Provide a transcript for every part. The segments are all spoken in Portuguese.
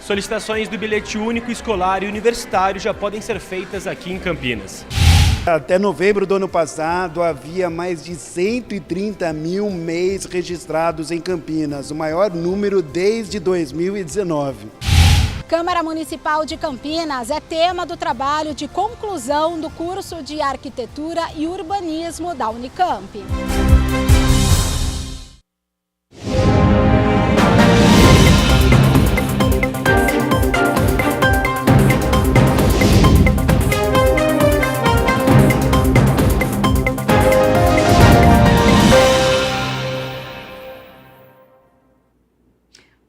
Solicitações do bilhete único escolar e universitário já podem ser feitas aqui em Campinas. Até novembro do ano passado, havia mais de 130 mil MEIs registrados em Campinas, o maior número desde 2019. Câmara Municipal de Campinas é tema do trabalho de conclusão do curso de Arquitetura e Urbanismo da Unicamp.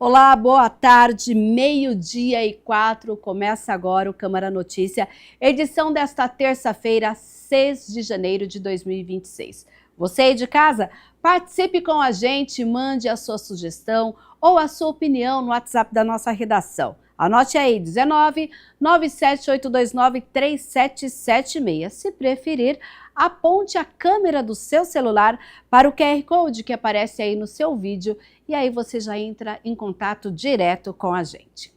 Olá, boa tarde, 12h04, começa agora o Câmara Notícia, edição desta terça-feira, 6 de janeiro de 2026. Você aí de casa, participe com a gente, mande a sua sugestão ou a sua opinião no WhatsApp da nossa redação. Anote aí, 19 97829 3776. Se preferir, aponte a câmera do seu celular para o QR Code que aparece aí no seu vídeo e aí você já entra em contato direto com a gente.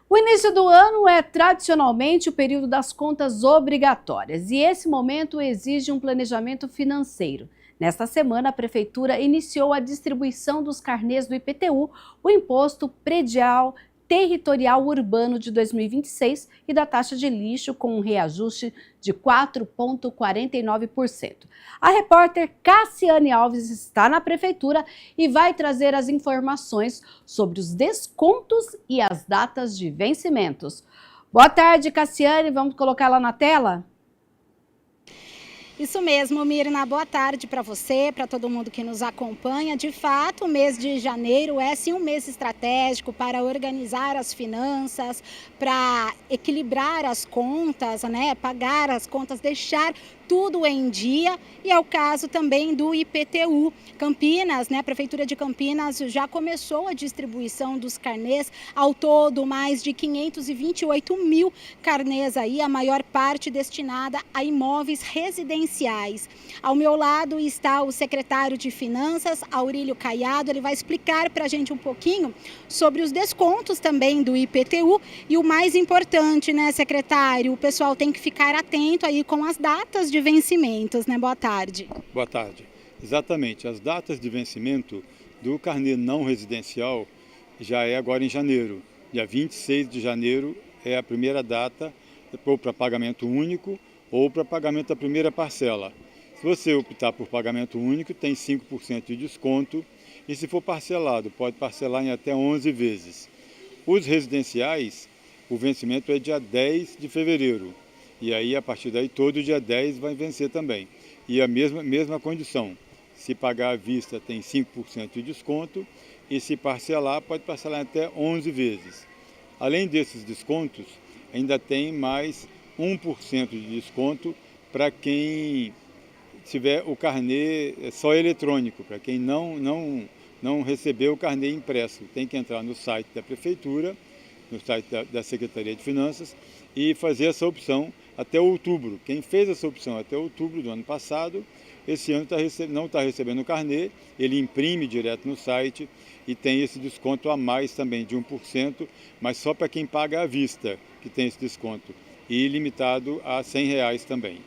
O início do ano é tradicionalmente o período das contas obrigatórias e esse momento exige um planejamento financeiro. Nesta semana, a Prefeitura iniciou a distribuição dos carnês do IPTU, o Imposto Predial Territorial Urbano de 2026 e da taxa de lixo com um reajuste de 4,49%. A repórter Cassiane Alves está na Prefeitura e vai trazer as informações sobre os descontos e as datas de vencimentos. Boa tarde, Cassiane, vamos colocar ela na tela? Isso mesmo, Mirna. Boa tarde para você, para todo mundo que nos acompanha. De fato, o mês de janeiro é sim um mês estratégico para organizar as finanças, para equilibrar as contas, né? Pagar as contas, deixar tudo em dia, e é o caso também do IPTU. Campinas, né, a Prefeitura de Campinas já começou a distribuição dos carnês, ao todo mais de 528 mil carnês aí, a maior parte destinada a imóveis residenciais. Ao meu lado está o secretário de Finanças, Aurílio Caiado, ele vai explicar para a gente um pouquinho sobre os descontos também do IPTU e o mais importante, né, secretário, o pessoal tem que ficar atento aí com as datas de vencimentos, né? Boa tarde. Boa tarde. Exatamente, as datas de vencimento do carnê não residencial já é agora em janeiro. Dia 26 de janeiro é a primeira data, ou para pagamento único ou para pagamento da primeira parcela. Se você optar por pagamento único, tem 5% de desconto e se for parcelado, pode parcelar em até 11 vezes. Os residenciais, o vencimento é dia 10 de fevereiro. E aí, a partir daí, todo dia 10 vai vencer também. E a mesma condição. Se pagar à vista, tem 5% de desconto. E se parcelar, pode parcelar até 11 vezes. Além desses descontos, ainda tem mais 1% de desconto para quem tiver o carnê só eletrônico. Para quem não recebeu o carnê impresso. Tem que entrar no site da Prefeitura, no site da Secretaria de Finanças, e fazer essa opção até outubro. Quem fez essa opção até outubro do ano passado, esse ano não está recebendo o carnê, ele imprime direto no site e tem esse desconto a mais também de 1%, mas só para quem paga à vista que tem esse desconto, e limitado a R$100 também.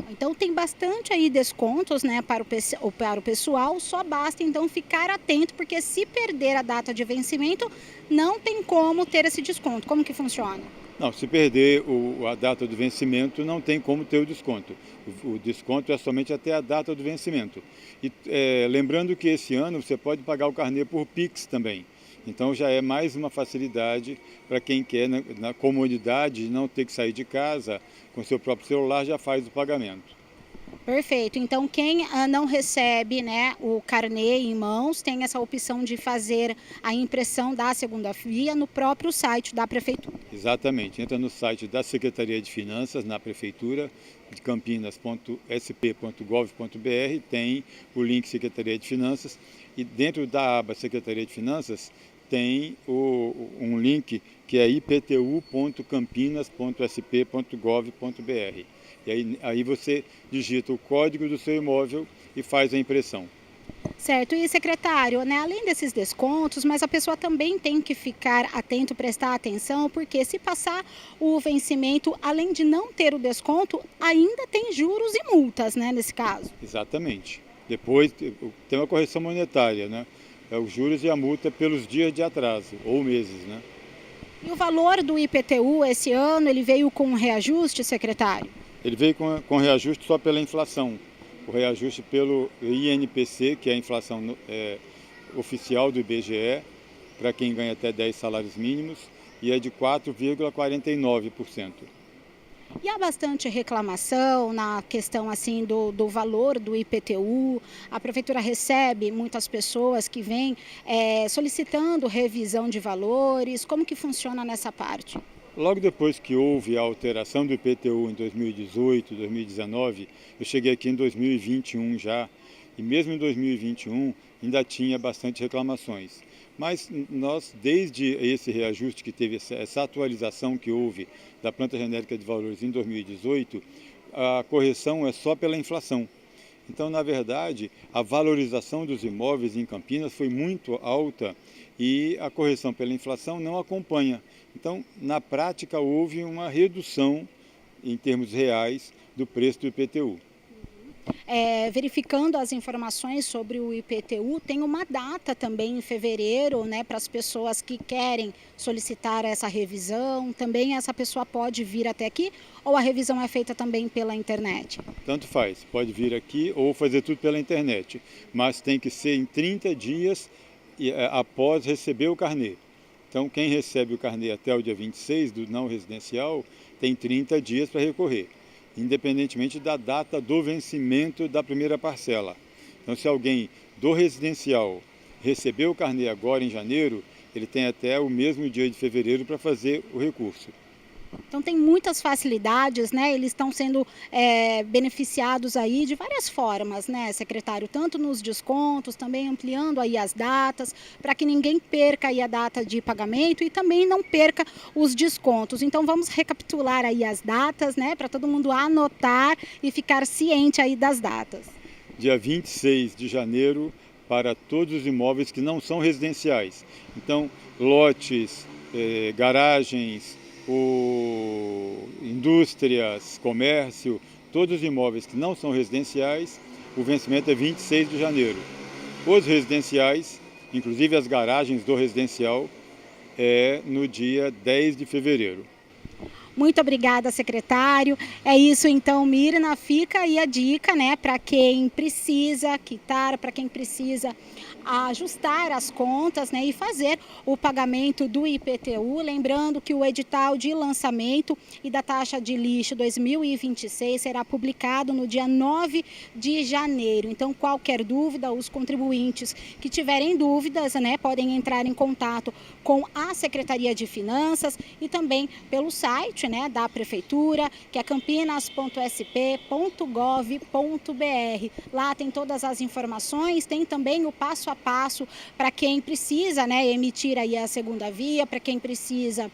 Então tem bastante aí descontos, né, para o pessoal, só basta então ficar atento, porque se perder a data de vencimento, não tem como ter esse desconto. Como que funciona? Não, se perder a data do vencimento, não tem como ter o desconto. O desconto é somente até a data do vencimento. E lembrando que esse ano você pode pagar o carnê por Pix também. Então já é mais uma facilidade para quem quer, na comodidade, não ter que sair de casa, com seu próprio celular já faz o pagamento. Perfeito. Então, quem não recebe, né, o carnê em mãos, tem essa opção de fazer a impressão da segunda via no próprio site da Prefeitura. Exatamente. Entra no site da Secretaria de Finanças, na Prefeitura, de campinas.sp.gov.br, tem o link Secretaria de Finanças, e dentro da aba Secretaria de Finanças tem um link que é iptu.campinas.sp.gov.br. E aí você digita o código do seu imóvel e faz a impressão. Certo, e secretário, né, além desses descontos, mas a pessoa também tem que ficar atento, prestar atenção, porque se passar o vencimento, além de não ter o desconto, ainda tem juros e multas, né, nesse caso. Exatamente. Depois tem uma correção monetária, né? É os juros e a multa pelos dias de atraso, ou meses, né? E o valor do IPTU esse ano, ele veio com um reajuste, secretário? Ele veio com reajuste só pela inflação. O reajuste pelo INPC, que é a inflação oficial do IBGE, para quem ganha até 10 salários mínimos, e é de 4,49%. E há bastante reclamação na questão assim do valor do IPTU. A prefeitura recebe muitas pessoas que vêm solicitando revisão de valores. Como que funciona nessa parte? Logo depois que houve a alteração do IPTU em 2018, 2019, eu cheguei aqui em 2021 já, e mesmo em 2021 ainda tinha bastante reclamações. Mas nós, desde esse reajuste que teve, essa atualização que houve da planta genérica de valores em 2018, a correção é só pela inflação. Então, na verdade, a valorização dos imóveis em Campinas foi muito alta e a correção pela inflação não acompanha. Então, na prática, houve uma redução, em termos reais, do preço do IPTU. Verificando as informações sobre o IPTU, tem uma data também em fevereiro, né, para as pessoas que querem solicitar essa revisão. Também essa pessoa pode vir até aqui ou a revisão é feita também pela internet? Tanto faz, pode vir aqui ou fazer tudo pela internet, mas tem que ser em 30 dias após receber o carnê. Então, quem recebe o carnê até o dia 26 do não residencial tem 30 dias para recorrer, independentemente da data do vencimento da primeira parcela. Então, se alguém do residencial recebeu o carnê agora em janeiro, ele tem até o mesmo dia de fevereiro para fazer o recurso. Então tem muitas facilidades, né? Eles estão sendo beneficiados aí de várias formas, né, secretário? Tanto nos descontos, também ampliando aí as datas, para que ninguém perca aí a data de pagamento e também não perca os descontos. Então vamos recapitular aí as datas, né, para todo mundo anotar e ficar ciente aí das datas. Dia 26 de janeiro para todos os imóveis que não são residenciais. Então, lotes, garagens, indústrias, comércio, todos os imóveis que não são residenciais, o vencimento é 26 de janeiro. Os residenciais, inclusive as garagens do residencial, é no dia 10 de fevereiro. Muito obrigada, secretário. É isso então, Mirna, fica aí a dica, né, para quem precisa quitar, para quem precisa ajustar as contas, né, e fazer o pagamento do IPTU. Lembrando que o edital de lançamento e da taxa de lixo 2026 será publicado no dia 9 de janeiro. Então, qualquer dúvida, os contribuintes que tiverem dúvidas, né, podem entrar em contato com a Secretaria de Finanças e também pelo site, né, da Prefeitura, que é campinas.sp.gov.br. Lá tem todas as informações, tem também o passo a passo para quem precisa, né, emitir aí a segunda via, para quem precisa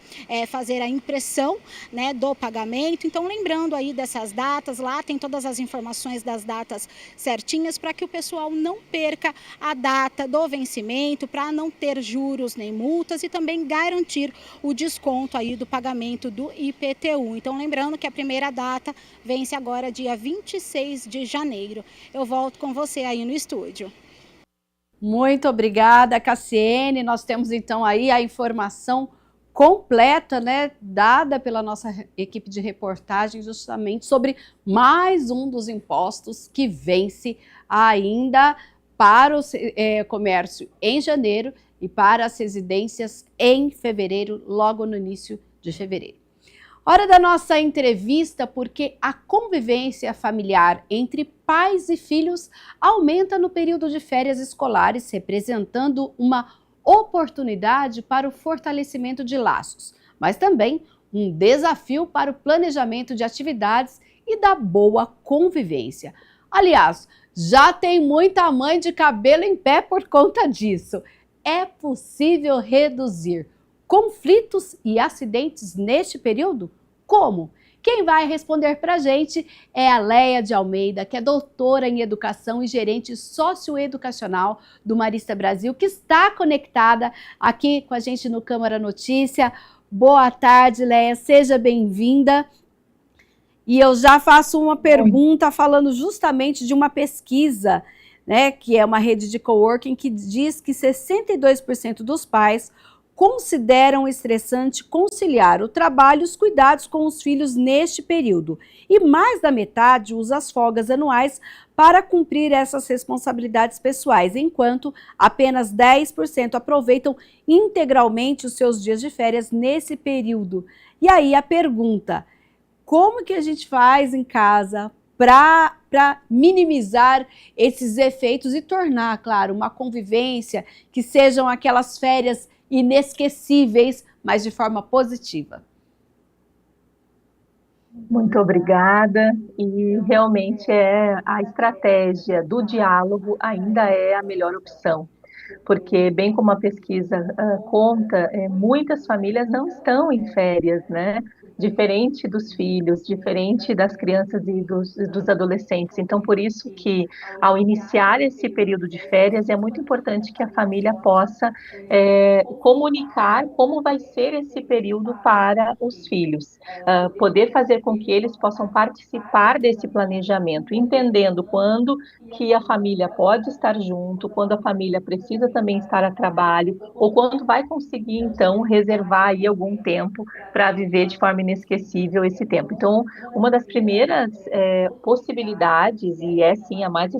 fazer a impressão, né, do pagamento. Então, lembrando aí dessas datas, lá tem todas as informações das datas certinhas para que o pessoal não perca a data do vencimento, para não ter juros nem multas e também garantir o desconto aí do pagamento do IPTU. Então, lembrando que a primeira data vence agora dia 26 de janeiro. Eu volto com você aí no estúdio. Muito obrigada, Cassiene. Nós temos então aí a informação completa, né, dada pela nossa equipe de reportagem justamente sobre mais um dos impostos que vence ainda para o comércio em janeiro e para as residências em fevereiro, logo no início de fevereiro. Hora da nossa entrevista, porque a convivência familiar entre pais e filhos aumenta no período de férias escolares, representando uma oportunidade para o fortalecimento de laços, mas também um desafio para o planejamento de atividades e da boa convivência. Aliás, já tem muita mãe de cabelo em pé por conta disso. É possível reduzir conflitos e acidentes neste período? Como? Quem vai responder para a gente é a Leia de Almeida, que é doutora em educação e gerente socioeducacional do Marista Brasil, que está conectada aqui com a gente no Câmara Notícia. Boa tarde, Leia, seja bem-vinda. E eu já faço uma pergunta falando justamente de uma pesquisa, né, que é uma rede de coworking, que diz que 62% dos pais consideram estressante conciliar o trabalho e os cuidados com os filhos neste período. E mais da metade usa as folgas anuais para cumprir essas responsabilidades pessoais, enquanto apenas 10% aproveitam integralmente os seus dias de férias nesse período. E aí a pergunta: como que a gente faz em casa para minimizar esses efeitos e tornar, claro, uma convivência que sejam aquelas férias inesquecíveis, mas de forma positiva? Muito obrigada, e realmente a estratégia do diálogo ainda é a melhor opção, porque bem como a pesquisa conta, muitas famílias não estão em férias, né? Diferente dos filhos, diferente das crianças e dos adolescentes. Então, por isso que, ao iniciar esse período de férias, é muito importante que a família possa comunicar como vai ser esse período para os filhos. Poder fazer com que eles possam participar desse planejamento, entendendo quando que a família pode estar junto, quando a família precisa também estar a trabalho, ou quando vai conseguir, então, reservar aí algum tempo para viver de forma inesquecível esse tempo. Então, uma das primeiras possibilidades, e sim a mais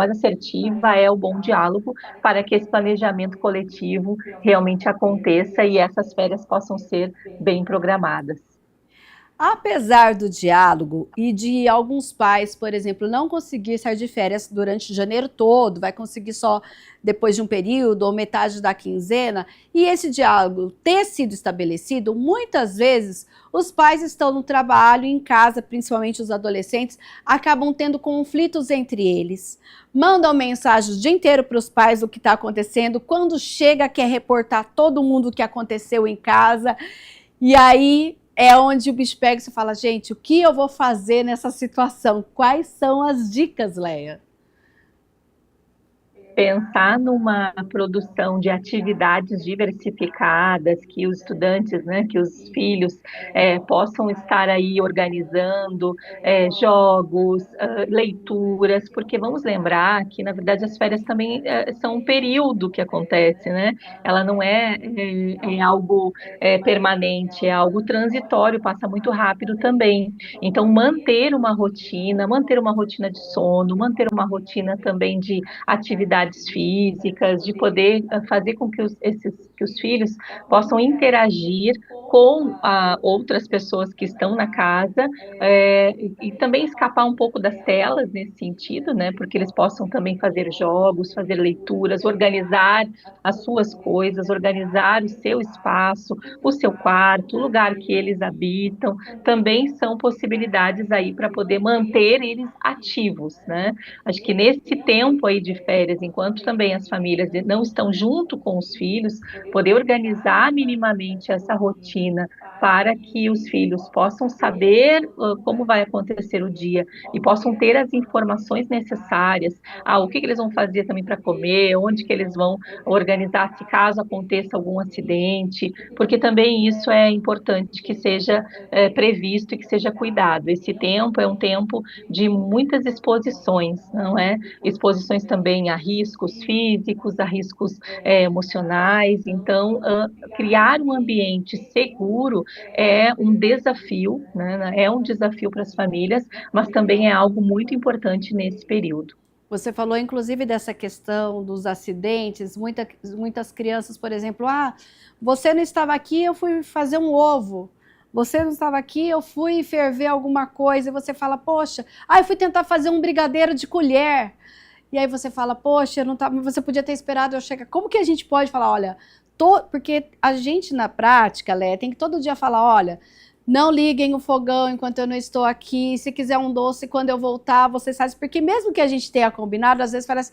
assertiva, é o bom diálogo, para que esse planejamento coletivo realmente aconteça e essas férias possam ser bem programadas. Apesar do diálogo e de alguns pais, por exemplo, não conseguir sair de férias durante janeiro todo, vai conseguir só depois de um período ou metade da quinzena, e esse diálogo ter sido estabelecido, muitas vezes os pais estão no trabalho, em casa, principalmente os adolescentes, acabam tendo conflitos entre eles. Mandam mensagens o dia inteiro para os pais do que está acontecendo, quando chega quer reportar todo mundo o que aconteceu em casa, e aí é onde o bicho pega e você fala: gente, o que eu vou fazer nessa situação? Quais são as dicas, Leia? Pensar numa produção de atividades diversificadas, que os estudantes, né, que os filhos possam estar aí organizando jogos, leituras, porque vamos lembrar que, na verdade, as férias também são um período que acontece, né? Ela não é algo permanente, é algo transitório, passa muito rápido também. Então, manter uma rotina de sono, manter uma rotina também de atividades físicas, de poder fazer com que os filhos possam interagir com outras pessoas que estão na casa, e também escapar um pouco das telas nesse sentido, né? Porque eles possam também fazer jogos, fazer leituras, organizar as suas coisas, organizar o seu espaço, o seu quarto, o lugar que eles habitam, também são possibilidades aí para poder manter eles ativos, né? Acho que nesse tempo aí de férias, enquanto também as famílias não estão junto com os filhos, poder organizar minimamente essa rotina para que os filhos possam saber como vai acontecer o dia e possam ter as informações necessárias, o que eles vão fazer também para comer, onde que eles vão organizar se caso aconteça algum acidente, porque também isso é importante que seja previsto e que seja cuidado. Esse tempo é um tempo de muitas exposições, não é? Exposições também a riscos físicos, a riscos emocionais. Então, criar um ambiente seguro é um desafio, né? É um desafio para as famílias, mas também é algo muito importante nesse período. Você falou, inclusive, dessa questão dos acidentes. Muitas crianças, por exemplo, você não estava aqui, eu fui fazer um ovo. Você não estava aqui, eu fui ferver alguma coisa. E você fala: poxa, eu fui tentar fazer um brigadeiro de colher. E aí você fala: poxa, eu não tava, você podia ter esperado eu chegar. Como que a gente pode falar: olha, porque a gente na prática, Léa, tem que todo dia falar: olha, não liguem o fogão enquanto eu não estou aqui. Se quiser um doce, quando eu voltar, você sabe. Porque mesmo que a gente tenha combinado, às vezes parece: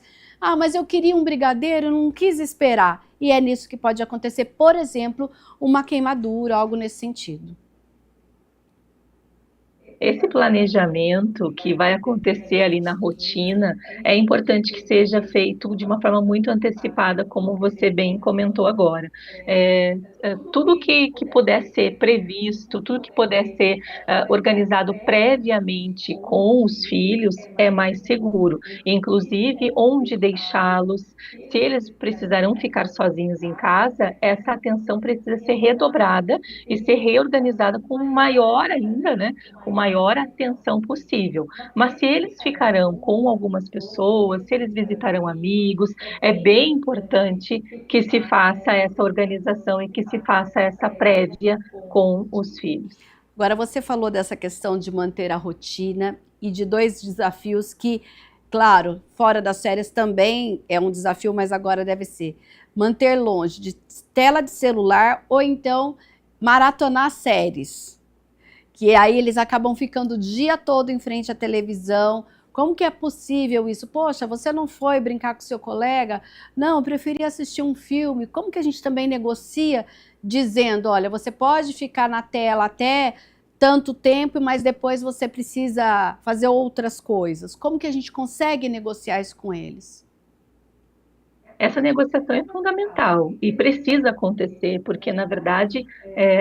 mas eu queria um brigadeiro, eu não quis esperar. E é nisso que pode acontecer, por exemplo, uma queimadura, algo nesse sentido. esse planejamento que vai acontecer ali na rotina, é importante que seja feito de uma forma muito antecipada, como você bem comentou agora. Tudo que puder ser previsto, tudo que puder ser organizado previamente com os filhos é mais seguro. Inclusive, onde deixá-los, se eles precisarão ficar sozinhos em casa, essa atenção precisa ser redobrada e ser reorganizada com maior ainda, né, com maior atenção possível. Mas se eles ficarão com algumas pessoas, se eles visitarão amigos, é bem importante que se faça essa organização e que se faça essa prévia com os filhos. Agora, você falou dessa questão de manter a rotina e de 2 desafios que, claro, fora das férias também é um desafio, mas agora deve ser manter longe de tela de celular ou então maratonar séries, que aí eles acabam ficando o dia todo em frente à televisão. Como que é possível isso? Poxa, você não foi brincar com seu colega? Não, eu preferi assistir um filme. Como que a gente também negocia dizendo, olha, você pode ficar na tela até tanto tempo, mas depois você precisa fazer outras coisas. Como que a gente consegue negociar isso com eles? Essa negociação é fundamental e precisa acontecer, porque, na verdade,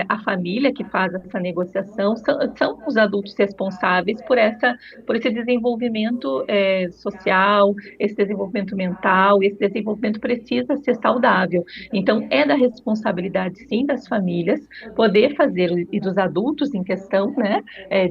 a família que faz essa negociação são os adultos responsáveis por esse desenvolvimento social, esse desenvolvimento mental, esse desenvolvimento precisa ser saudável. Então, é da responsabilidade, sim, das famílias poder fazer, e dos adultos em questão, né,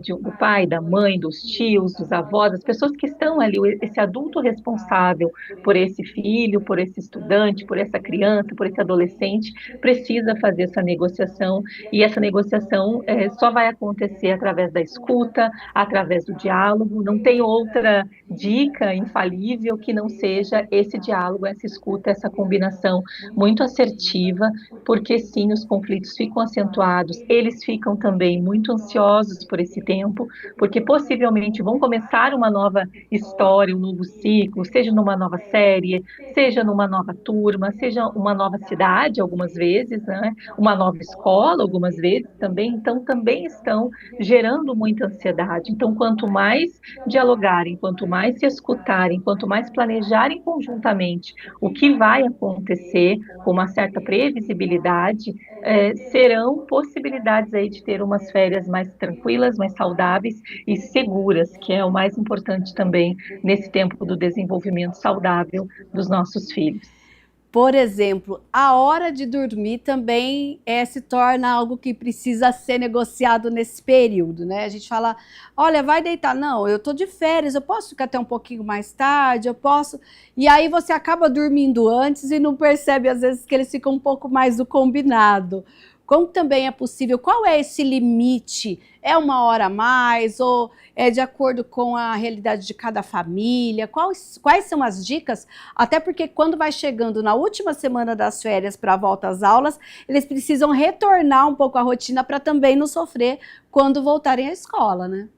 do pai, da mãe, dos tios, dos avós, as pessoas que estão ali, esse adulto responsável por esse filho, por esse estudante, por essa criança, por esse adolescente, precisa fazer essa negociação, e essa negociação só vai acontecer através da escuta, através do diálogo. Não tem outra dica infalível que não seja esse diálogo, essa escuta, essa combinação muito assertiva, porque sim, os conflitos ficam acentuados, eles ficam também muito ansiosos por esse tempo, porque possivelmente vão começar uma nova história, um novo ciclo, seja numa nova série, seja numa nova turma, seja uma nova cidade, algumas vezes, né? Uma nova escola, algumas vezes também, então também estão gerando muita ansiedade. Então, quanto mais dialogarem, quanto mais se escutarem, quanto mais planejarem conjuntamente o que vai acontecer com uma certa previsibilidade, serão possibilidades aí de ter umas férias mais tranquilas, mais saudáveis e seguras, que é o mais importante também nesse tempo do desenvolvimento saudável dos nossos filhos. Por exemplo, a hora de dormir também se torna algo que precisa ser negociado nesse período, né? A gente fala, olha, vai deitar. Não, eu estou de férias, eu posso ficar até um pouquinho mais tarde, eu posso... E aí você acaba dormindo antes e não percebe, às vezes, que eles ficam um pouco mais do combinado. Como também é possível? Qual é esse limite? É 1 hora a mais ou é de acordo com a realidade de cada família? Quais são as dicas? Até porque quando vai chegando na última semana das férias para a volta às aulas, eles precisam retornar um pouco à rotina para também não sofrer quando voltarem à escola, né?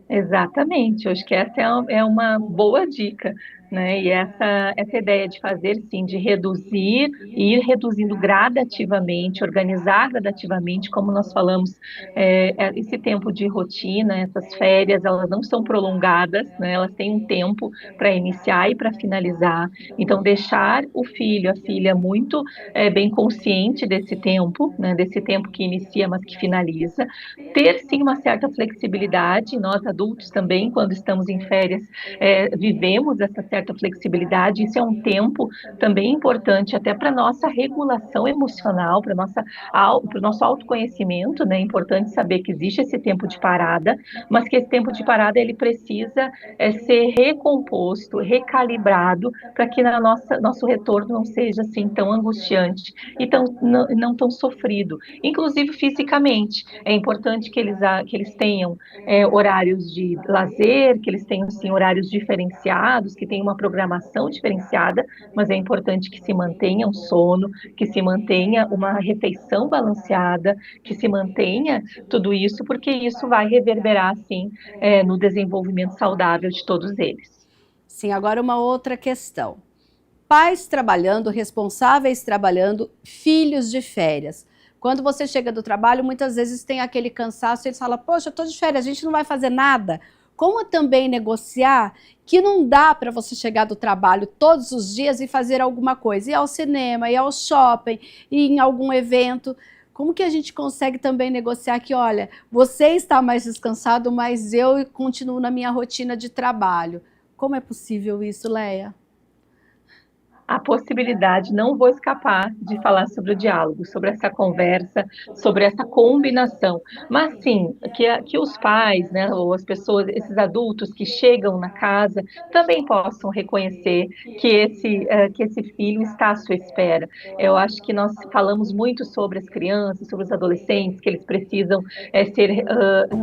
Exatamente, eu acho que essa é uma boa dica, né? E essa ideia de fazer, sim, de reduzir, e ir reduzindo gradativamente, organizar gradativamente, como nós falamos, esse tempo de rotina, essas férias, elas não são prolongadas, né? Elas têm um tempo para iniciar e para finalizar. Então, deixar o filho, a filha muito bem consciente desse tempo, né? Desse tempo que inicia, mas que finaliza. Ter, sim, uma certa flexibilidade, nós adultos também, quando estamos em férias, vivemos essa certa flexibilidade. Isso é um tempo também importante até para a nossa regulação emocional, para o nosso autoconhecimento, né? É importante saber que existe esse tempo de parada, mas que esse tempo de parada ele precisa ser recomposto, recalibrado, para que nosso retorno não seja assim tão angustiante e não tão sofrido, inclusive fisicamente. É importante que eles tenham horários de lazer, que eles tenham, sim, horários diferenciados, que tenham uma programação diferenciada, mas é importante que se mantenha um sono, que se mantenha uma refeição balanceada, que se mantenha tudo isso, porque isso vai reverberar, sim, no desenvolvimento saudável de todos eles. Sim, agora uma outra questão. Pais trabalhando, responsáveis trabalhando, filhos de férias. Quando você chega do trabalho, muitas vezes tem aquele cansaço, eles falam, poxa, eu estou de férias, a gente não vai fazer nada. Como também negociar que não dá para você chegar do trabalho todos os dias e fazer alguma coisa, ir ao cinema, ir ao shopping, ir em algum evento. Como que a gente consegue também negociar que, olha, você está mais descansado, mas eu continuo na minha rotina de trabalho? Como é possível isso, Leia? A possibilidade, não vou escapar de falar sobre o diálogo, sobre essa conversa, sobre essa combinação. Mas sim, que os pais, né, ou as pessoas, esses adultos que chegam na casa, também possam reconhecer que esse filho está à sua espera. Eu acho que nós falamos muito sobre as crianças, sobre os adolescentes, que eles precisam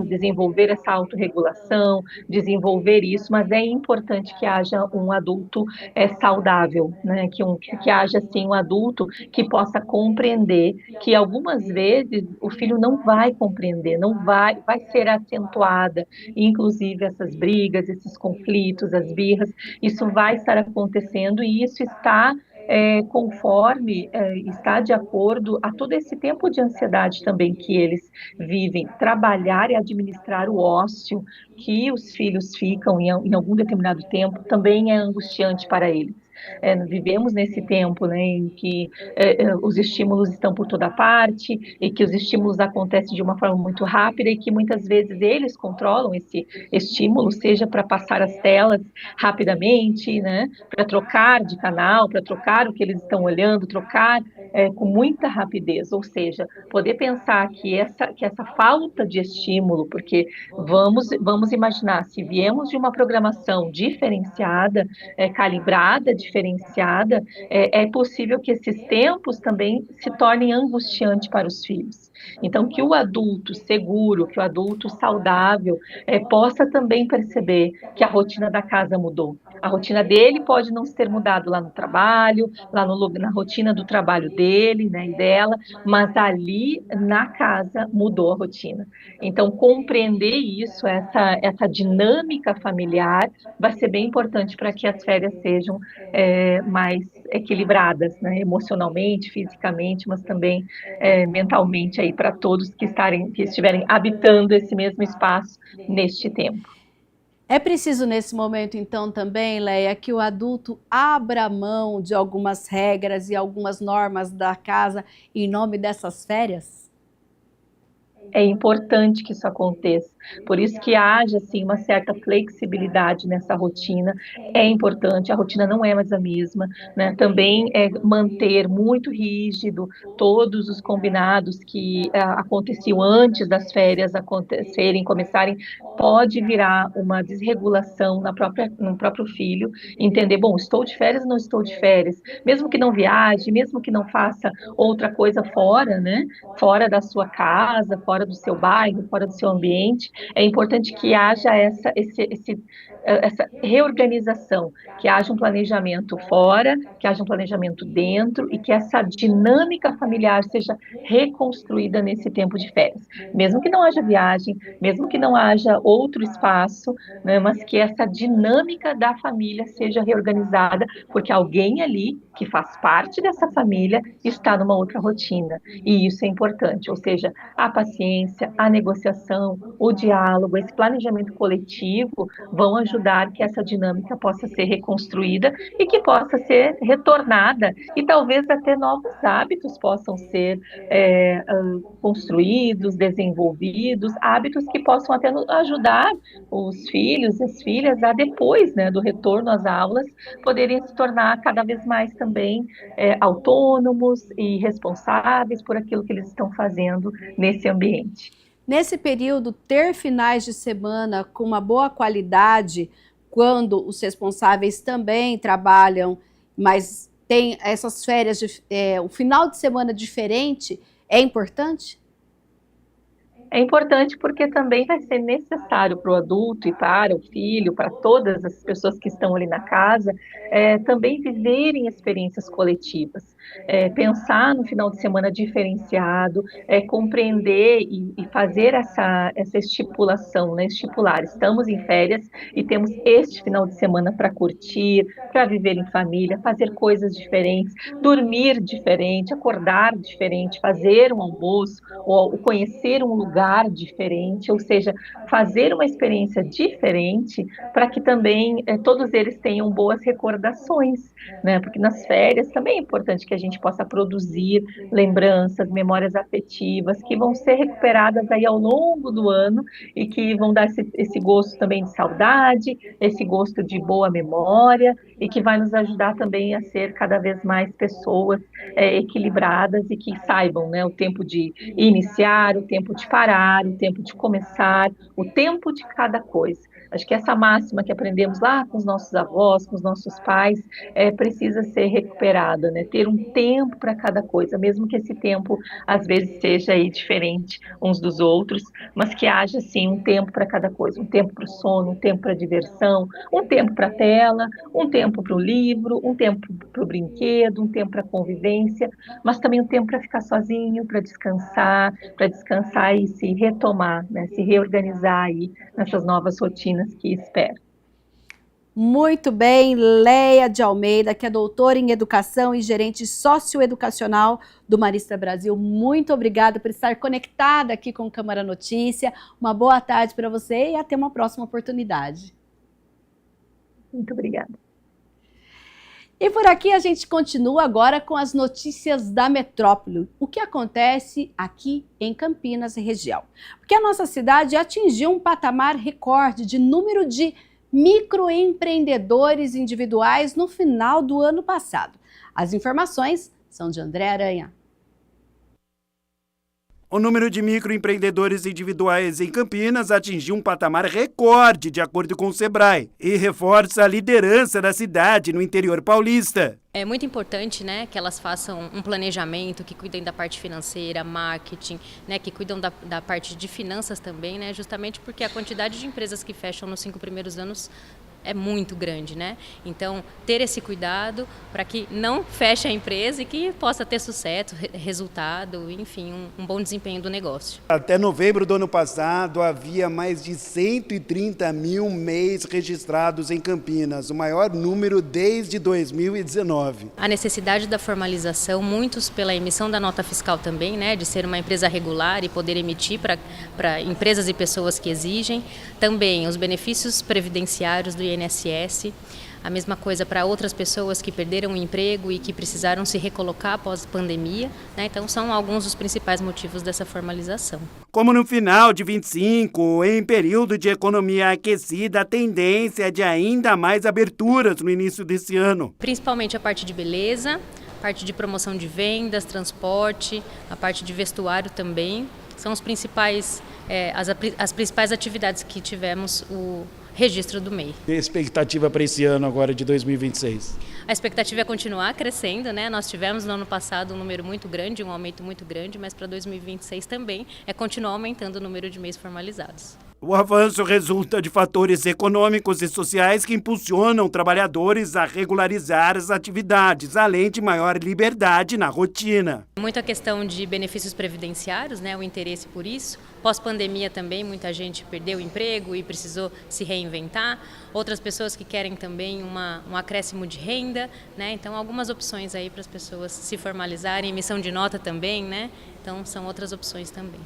desenvolver essa autorregulação, desenvolver isso, mas é importante que haja um adulto saudável, né? Que haja assim um adulto que possa compreender que algumas vezes o filho não vai compreender, não vai ser acentuada, inclusive essas brigas, esses conflitos, as birras, isso vai estar acontecendo e isso está está de acordo a todo esse tempo de ansiedade também que eles vivem. Trabalhar e administrar o ócio que os filhos ficam em algum determinado tempo também é angustiante para eles. Vivemos nesse tempo, né, em que os estímulos estão por toda parte e que os estímulos acontecem de uma forma muito rápida e que muitas vezes eles controlam esse estímulo, seja para passar as telas rapidamente, né, para trocar de canal, para trocar o que eles estão olhando, trocar com muita rapidez, ou seja, poder pensar que essa falta de estímulo, porque vamos imaginar, se viemos de uma programação diferenciada, calibrada, diferenciada, é possível que esses tempos também se tornem angustiantes para os filhos. Então, que o adulto seguro, que o adulto saudável possa também perceber que a rotina da casa mudou. A rotina dele pode não ter mudado lá no trabalho, na rotina do trabalho dele, né, e dela, mas ali na casa mudou a rotina. Então, compreender isso, essa dinâmica familiar, vai ser bem importante para que as férias sejam mais equilibradas, né, emocionalmente, fisicamente, mas também mentalmente aí para todos que estiverem habitando esse mesmo espaço neste tempo. É preciso nesse momento, então, também, Leia, que o adulto abra mão de algumas regras e algumas normas da casa em nome dessas férias? É importante que isso aconteça, por isso que haja assim, uma certa flexibilidade nessa rotina, é importante, a rotina não é mais a mesma, né? Também manter muito rígido todos os combinados que aconteciam antes das férias começarem, pode virar uma desregulação no próprio filho, entender, bom, estou de férias ou não estou de férias, mesmo que não viaje, mesmo que não faça outra coisa fora, né? Fora da sua casa, fora do seu bairro, fora do seu ambiente, é importante que haja essa reorganização, que haja um planejamento fora, que haja um planejamento dentro e que essa dinâmica familiar seja reconstruída nesse tempo de férias. Mesmo que não haja viagem, mesmo que não haja outro espaço, né, mas que essa dinâmica da família seja reorganizada, porque alguém ali que faz parte dessa família está numa outra rotina. E isso é importante, ou seja, a paciência, a negociação, o diálogo, esse planejamento coletivo vão ajudar que essa dinâmica possa ser reconstruída e que possa ser retornada e talvez até novos hábitos possam ser construídos, desenvolvidos, hábitos que possam até ajudar os filhos e as filhas a depois, né, do retorno às aulas, poderem se tornar cada vez mais também autônomos e responsáveis por aquilo que eles estão fazendo nesse ambiente. Nesse período, ter finais de semana com uma boa qualidade, quando os responsáveis também trabalham, mas tem essas férias, o final de semana diferente, é importante? É importante porque também vai ser necessário para o adulto e para o filho, para todas as pessoas que estão ali na casa, também viverem experiências coletivas. pensar no final de semana diferenciado, compreender e fazer essa estipulação, né? Estipular, estamos em férias e temos este final de semana para curtir, para viver em família, fazer coisas diferentes, dormir diferente, acordar diferente, fazer um almoço, ou conhecer um lugar diferente, ou seja, fazer uma experiência diferente para que também todos eles tenham boas recordações, né? Porque nas férias também é importante que a gente possa produzir lembranças, memórias afetivas que vão ser recuperadas aí ao longo do ano e que vão dar esse gosto também de saudade, esse gosto de boa memória e que vai nos ajudar também a ser cada vez mais pessoas equilibradas e que saibam, né, o tempo de iniciar, o tempo de parar, o tempo de começar, o tempo de cada coisa. Acho que essa máxima que aprendemos lá com os nossos avós, com os nossos pais, precisa ser recuperada, né? Ter um tempo para cada coisa, mesmo que esse tempo às vezes seja aí diferente uns dos outros, mas que haja sim um tempo para cada coisa, um tempo para o sono, um tempo para a diversão, um tempo para a tela, um tempo para o livro, um tempo para o brinquedo, um tempo para a convivência, mas também um tempo para ficar sozinho, para descansar e se retomar, né? Se reorganizar aí nessas novas rotinas que espero. Muito bem, Leia de Almeida, que é doutora em Educação e gerente socioeducacional do Marista Brasil. Muito obrigada por estar conectada aqui com o Câmara Notícia. Uma boa tarde para você e até uma próxima oportunidade. Muito obrigada. E por aqui a gente continua agora com as notícias da metrópole. O que acontece aqui em Campinas e região? Porque a nossa cidade atingiu um patamar recorde de número de microempreendedores individuais no final do ano passado. As informações são de André Aranha. O número de microempreendedores individuais em Campinas atingiu um patamar recorde, de acordo com o Sebrae, e reforça a liderança da cidade no interior paulista. É muito importante, né, que elas façam um planejamento, que cuidem da parte financeira, marketing, né, que cuidam da parte de finanças também, né, justamente porque a quantidade de empresas que fecham nos 5 primeiros anos é muito grande, né? Então, ter esse cuidado para que não feche a empresa e que possa ter sucesso, resultado, enfim, um bom desempenho do negócio. Até novembro do ano passado, havia mais de 130 mil MEIs registrados em Campinas, o maior número desde 2019. A necessidade da formalização, muitos pela emissão da nota fiscal também, né, de ser uma empresa regular e poder emitir para empresas e pessoas que exigem. Também os benefícios previdenciários do INSS, a mesma coisa para outras pessoas que perderam o emprego e que precisaram se recolocar após a pandemia, né? Então são alguns dos principais motivos dessa formalização. Como no final de 25, em período de economia aquecida, a tendência é de ainda mais aberturas no início desse ano. Principalmente a parte de beleza, parte de promoção de vendas, transporte, a parte de vestuário também, são os principais, as principais atividades que tivemos o registro do MEI. E a expectativa para esse ano agora de 2026? A expectativa é continuar crescendo, né? Nós tivemos no ano passado um número muito grande, um aumento muito grande, mas para 2026 também é continuar aumentando o número de MEIs formalizados. O avanço resulta de fatores econômicos e sociais que impulsionam trabalhadores a regularizar as atividades, além de maior liberdade na rotina. Muita questão de benefícios previdenciários, né? O interesse por isso. Pós-pandemia também, muita gente perdeu o emprego e precisou se reinventar. Outras pessoas que querem também um acréscimo de renda, né? Então, algumas opções aí para as pessoas se formalizarem, emissão de nota também, né? Então, são outras opções também.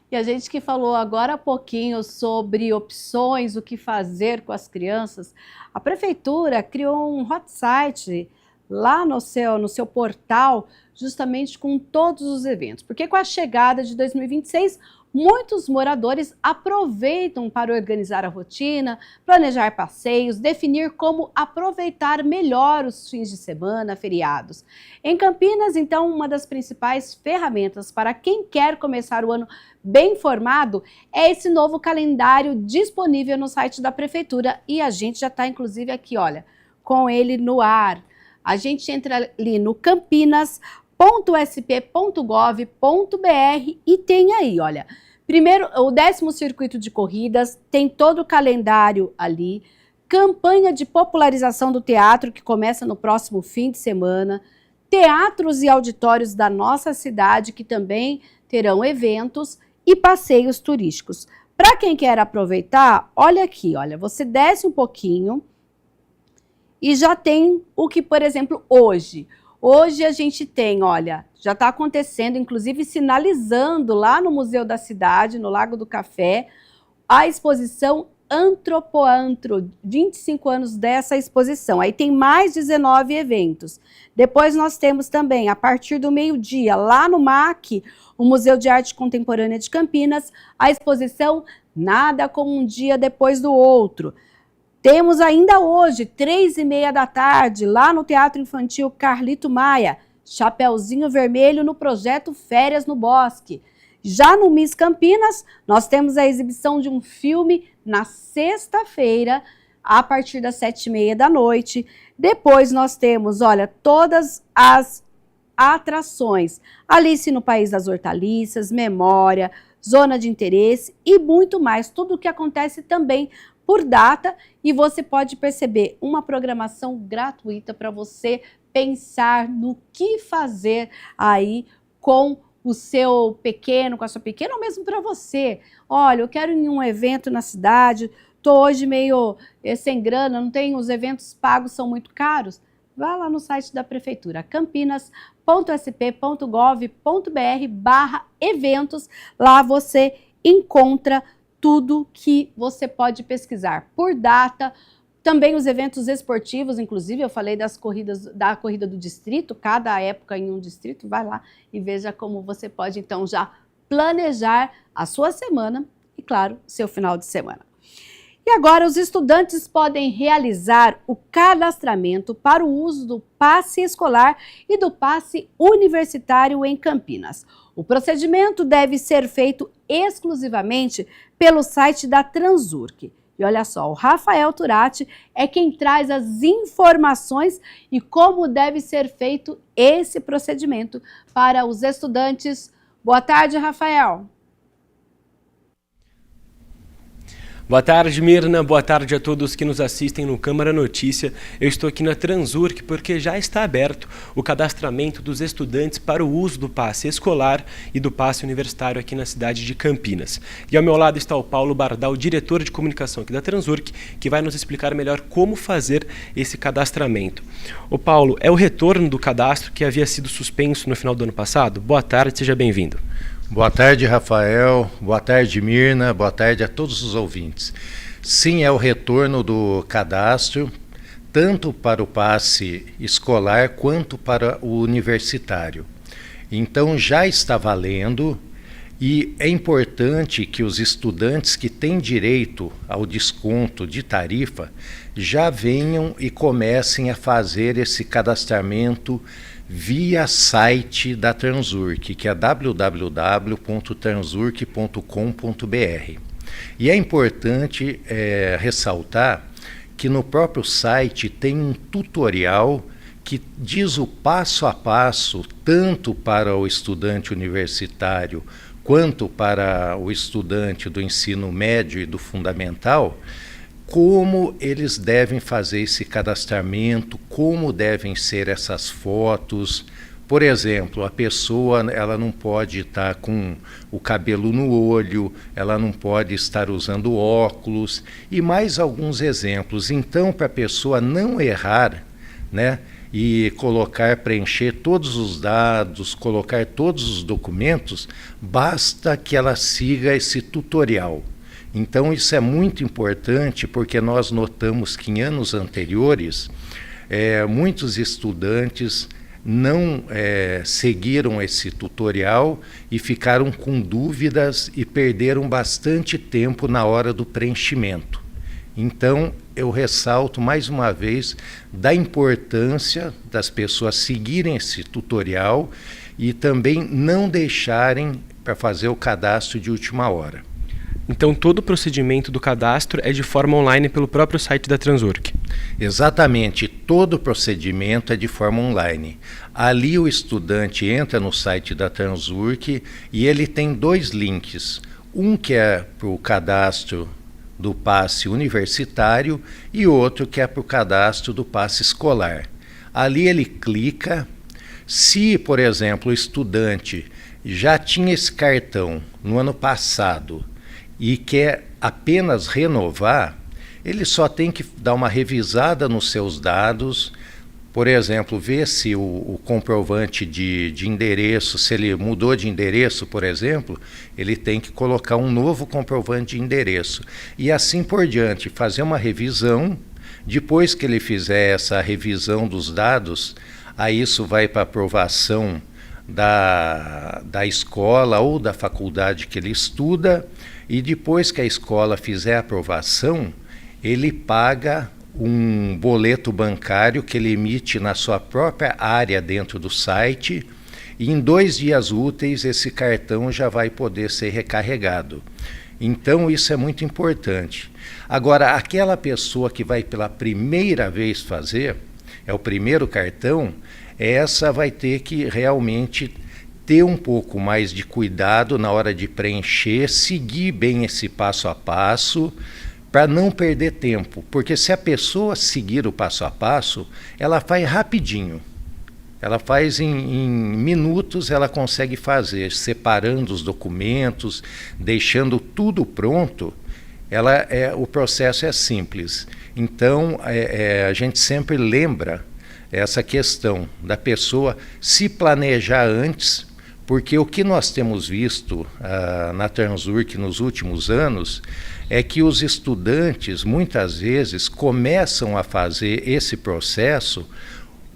E a gente que falou agora há pouquinho sobre opções, o que fazer com as crianças, a Prefeitura criou um hot site lá no seu portal, justamente com todos os eventos. Porque com a chegada de 2026, muitos moradores aproveitam para organizar a rotina, planejar passeios, definir como aproveitar melhor os fins de semana, feriados. Em Campinas, então, uma das principais ferramentas para quem quer começar o ano bem informado é esse novo calendário disponível no site da Prefeitura. E a gente já está, inclusive, aqui, olha, com ele no ar. A gente entra ali no campinas.sp.gov.br e tem aí, olha, primeiro o 10º circuito de corridas, tem todo o calendário ali, campanha de popularização do teatro que começa no próximo fim de semana, teatros e auditórios da nossa cidade que também terão eventos e passeios turísticos. Para quem quer aproveitar, olha aqui, olha, você desce um pouquinho e já tem o que, por exemplo, hoje. Hoje a gente tem, olha, já está acontecendo, inclusive sinalizando lá no Museu da Cidade, no Lago do Café, a exposição Antropoantro, 25 anos dessa exposição. Aí tem mais 19 eventos. Depois nós temos também, a partir do meio-dia, lá no MAC, o Museu de Arte Contemporânea de Campinas, a exposição Nada Como Um Dia Depois do Outro. Temos ainda hoje, 3h30 da tarde, lá no Teatro Infantil Carlito Maia, Chapeuzinho Vermelho no projeto Férias no Bosque. Já no Miss Campinas, nós temos a exibição de um filme na sexta-feira, a partir das 7h30 da noite. Depois nós temos, olha, todas as atrações. Alice no País das Hortaliças, Memória, Zona de Interesse e muito mais. Tudo o que acontece também por data, e você pode perceber uma programação gratuita para você pensar no que fazer aí com o seu pequeno, com a sua pequena, ou mesmo para você. Olha, eu quero ir em um evento na cidade, estou hoje meio sem grana, não tenho, os eventos pagos são muito caros. Vá lá no site da Prefeitura, campinas.sp.gov.br/eventos, lá você encontra tudo que você pode pesquisar por data, também os eventos esportivos, inclusive eu falei da corrida do distrito, cada época em um distrito, vai lá e veja como você pode então já planejar a sua semana e, claro, seu final de semana. E agora os estudantes podem realizar o cadastramento para o uso do passe escolar e do passe universitário em Campinas. O procedimento deve ser feito exclusivamente pelo site da Transurc. E olha só, o Rafael Turati é quem traz as informações e como deve ser feito esse procedimento para os estudantes. Boa tarde, Rafael. Boa tarde, Mirna. Boa tarde a todos que nos assistem no Câmara Notícia. Eu estou aqui na Transurc porque já está aberto o cadastramento dos estudantes para o uso do passe escolar e do passe universitário aqui na cidade de Campinas. E ao meu lado está o Paulo Bardal, diretor de comunicação aqui da Transurc, que vai nos explicar melhor como fazer esse cadastramento. O Paulo, é o retorno do cadastro que havia sido suspenso no final do ano passado? Boa tarde, seja bem-vindo. Boa tarde, Rafael. Boa tarde, Mirna. Boa tarde a todos os ouvintes. Sim, é o retorno do cadastro, tanto para o passe escolar quanto para o universitário. Então já está valendo e é importante que os estudantes que têm direito ao desconto de tarifa já venham e comecem a fazer esse cadastramento via site da Transurc, que é www.transurc.com.br. E é importante ressaltar que no próprio site tem um tutorial que diz o passo a passo, tanto para o estudante universitário quanto para o estudante do ensino médio e do fundamental, como eles devem fazer esse cadastramento, como devem ser essas fotos. Por exemplo, a pessoa ela não pode estar com o cabelo no olho, ela não pode estar usando óculos e mais alguns exemplos. Então, para a pessoa não errar, né, e preencher todos os dados, colocar todos os documentos, basta que ela siga esse tutorial. Então isso é muito importante porque nós notamos que em anos anteriores muitos estudantes não seguiram esse tutorial e ficaram com dúvidas e perderam bastante tempo na hora do preenchimento. Então eu ressalto mais uma vez da importância das pessoas seguirem esse tutorial e também não deixarem para fazer o cadastro de última hora. Então todo o procedimento do cadastro é de forma online pelo próprio site da Transurc? Exatamente, todo o procedimento é de forma online. Ali o estudante entra no site da Transurc e ele tem dois links. Um que é para o cadastro do passe universitário e outro que é para o cadastro do passe escolar. Ali ele clica. Se, por exemplo, o estudante já tinha esse cartão no ano passado e quer apenas renovar, ele só tem que dar uma revisada nos seus dados, por exemplo, ver se o comprovante de endereço, se ele mudou de endereço, por exemplo, ele tem que colocar um novo comprovante de endereço. E assim por diante, fazer uma revisão. Depois que ele fizer essa revisão dos dados, aí isso vai para aprovação da escola ou da faculdade que ele estuda, e depois que a escola fizer a aprovação, ele paga um boleto bancário que ele emite na sua própria área dentro do site, e em 2 dias úteis esse cartão já vai poder ser recarregado. Então isso é muito importante. Agora, aquela pessoa que vai pela primeira vez fazer, é o primeiro cartão, essa vai ter que realmente ter um pouco mais de cuidado na hora de preencher, seguir bem esse passo a passo, para não perder tempo, porque se a pessoa seguir o passo a passo, ela faz rapidinho. Ela faz em minutos, ela consegue fazer, separando os documentos, deixando tudo pronto. O processo é simples. Então, a gente sempre lembra essa questão da pessoa se planejar antes, porque o que nós temos visto na Transurc nos últimos anos é que os estudantes, muitas vezes, começam a fazer esse processo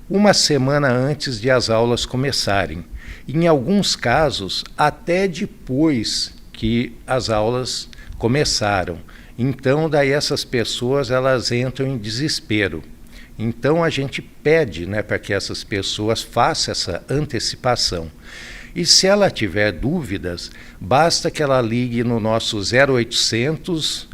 uma semana antes de as aulas começarem. Em alguns casos, até depois que as aulas começaram. Então, daí essas pessoas elas entram em desespero. Então, a gente pede, né, para que essas pessoas façam essa antecipação. E se ela tiver dúvidas, basta que ela ligue no nosso 0800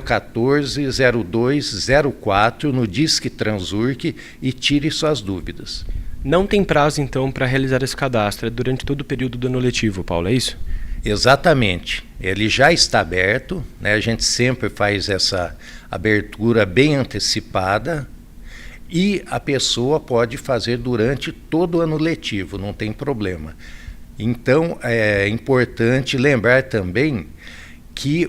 014 02 04 no Disque Transurc e tire suas dúvidas. Não tem prazo, então, para realizar esse cadastro? É durante todo o período do ano letivo, Paulo, é isso? Exatamente. Ele já está aberto, né? A gente sempre faz essa abertura bem antecipada, e a pessoa pode fazer durante todo o ano letivo, não tem problema. Então, é importante lembrar também que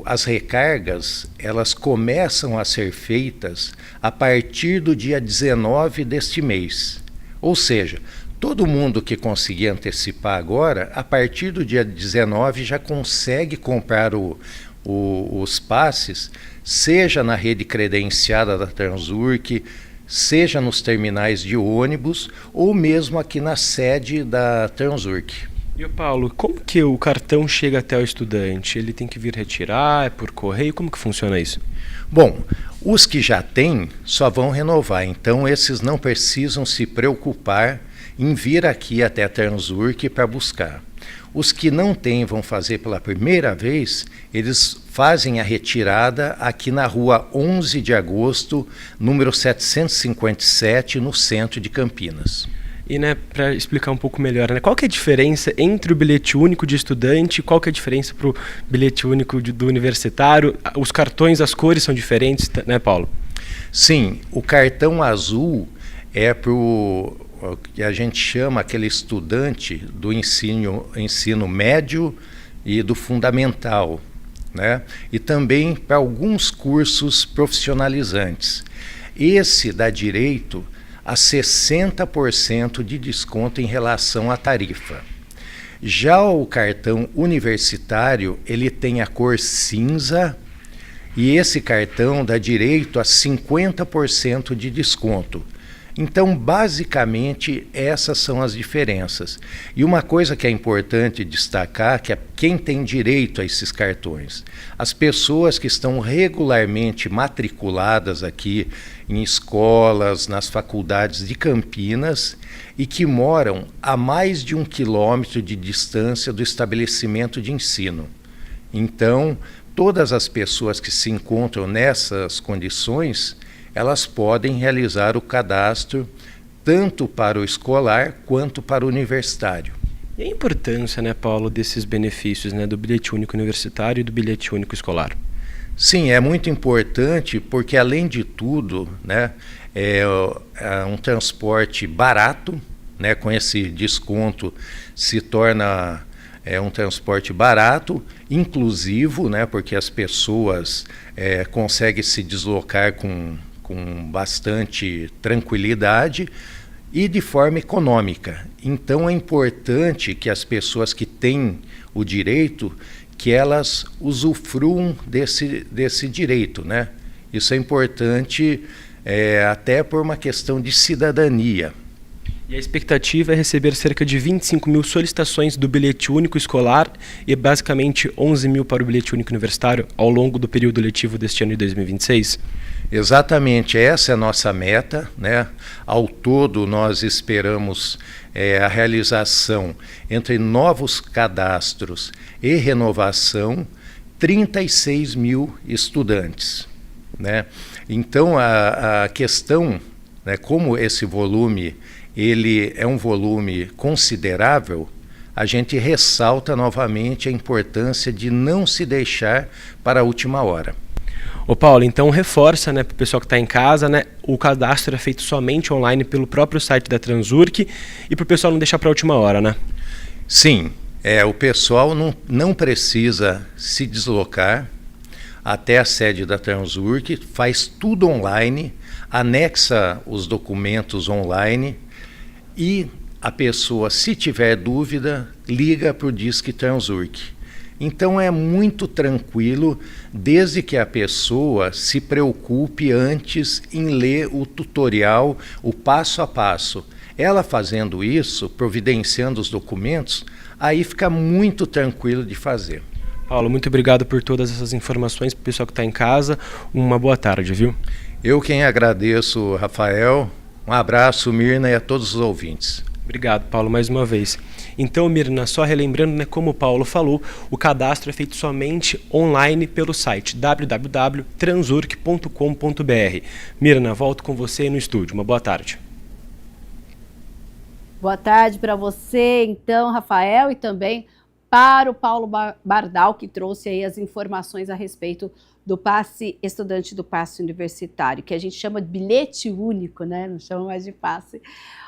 as recargas, elas começam a ser feitas a partir do dia 19 deste mês. Ou seja, todo mundo que conseguir antecipar agora, a partir do dia 19 já consegue comprar os passes, seja na rede credenciada da Transurc, seja nos terminais de ônibus ou mesmo aqui na sede da Transurc. E o Paulo, como que o cartão chega até o estudante? Ele tem que vir retirar, é por correio? Como que funciona isso? Bom, os que já têm só vão renovar, então esses não precisam se preocupar em vir aqui até a Transurc para buscar. Os que não têm vão fazer pela primeira vez, eles fazem a retirada aqui na rua 11 de agosto, número 757, no centro de Campinas. E, né, para explicar um pouco melhor, né, qual que é a diferença entre o bilhete único de estudante, qual que é a diferença para o bilhete único do universitário? Os cartões, as cores são diferentes, né, Paulo? Sim, o cartão azul é para o que a gente chama aquele estudante do ensino médio e do fundamental, né? E também para alguns cursos profissionalizantes. Esse dá direito a 60% de desconto em relação à tarifa. Já o cartão universitário, ele tem a cor cinza, e esse cartão dá direito a 50% de desconto. Então, basicamente, essas são as diferenças. E uma coisa que é importante destacar, que é quem tem direito a esses cartões. As pessoas que estão regularmente matriculadas aqui em escolas, nas faculdades de Campinas e que moram a mais de 1 quilômetro de distância do estabelecimento de ensino. Então, todas as pessoas que se encontram nessas condições, elas podem realizar o cadastro tanto para o escolar quanto para o universitário. E a importância, né, Paulo, desses benefícios, né, do bilhete único universitário e do bilhete único escolar? Sim, é muito importante porque, além de tudo, né, é um transporte barato, né, com esse desconto se torna um transporte barato, inclusivo, né, porque as pessoas conseguem se deslocar com bastante tranquilidade e de forma econômica. Então é importante que as pessoas que têm o direito, que elas usufruam desse direito, né? Isso é importante até por uma questão de cidadania. E a expectativa é receber cerca de 25 mil solicitações do bilhete único escolar e basicamente 11 mil para o bilhete único universitário ao longo do período letivo deste ano de 2026? Exatamente, essa é a nossa meta, né? Ao todo, nós esperamos a realização entre novos cadastros e renovação, 36 mil estudantes, né? Então, a questão, né, como esse volume ele é um volume considerável, a gente ressalta novamente a importância de não se deixar para a última hora. Ô Paulo, então reforça, né, para o pessoal que está em casa, né, o cadastro é feito somente online pelo próprio site da Transurc e para o pessoal não deixar para a última hora, né? Sim, o pessoal não precisa se deslocar até a sede da Transurc, faz tudo online, anexa os documentos online e a pessoa, se tiver dúvida, liga para o Disque Transurc. Então é muito tranquilo, desde que a pessoa se preocupe antes em ler o tutorial, o passo a passo. Ela fazendo isso, providenciando os documentos, aí fica muito tranquilo de fazer. Paulo, muito obrigado por todas essas informações para o pessoal que está em casa. Uma boa tarde, viu? Eu quem agradeço, Rafael. Um abraço, Mirna, e a todos os ouvintes. Obrigado, Paulo, mais uma vez. Então, Mirna, só relembrando, né, como o Paulo falou, o cadastro é feito somente online pelo site www.transurc.com.br. Mirna, volto com você aí no estúdio. Uma boa tarde. Boa tarde para você, então, Rafael, e também para o Paulo Bardal, que trouxe aí as informações a respeito do passe estudante, do passe universitário, que a gente chama de bilhete único, né? Não chama mais de passe.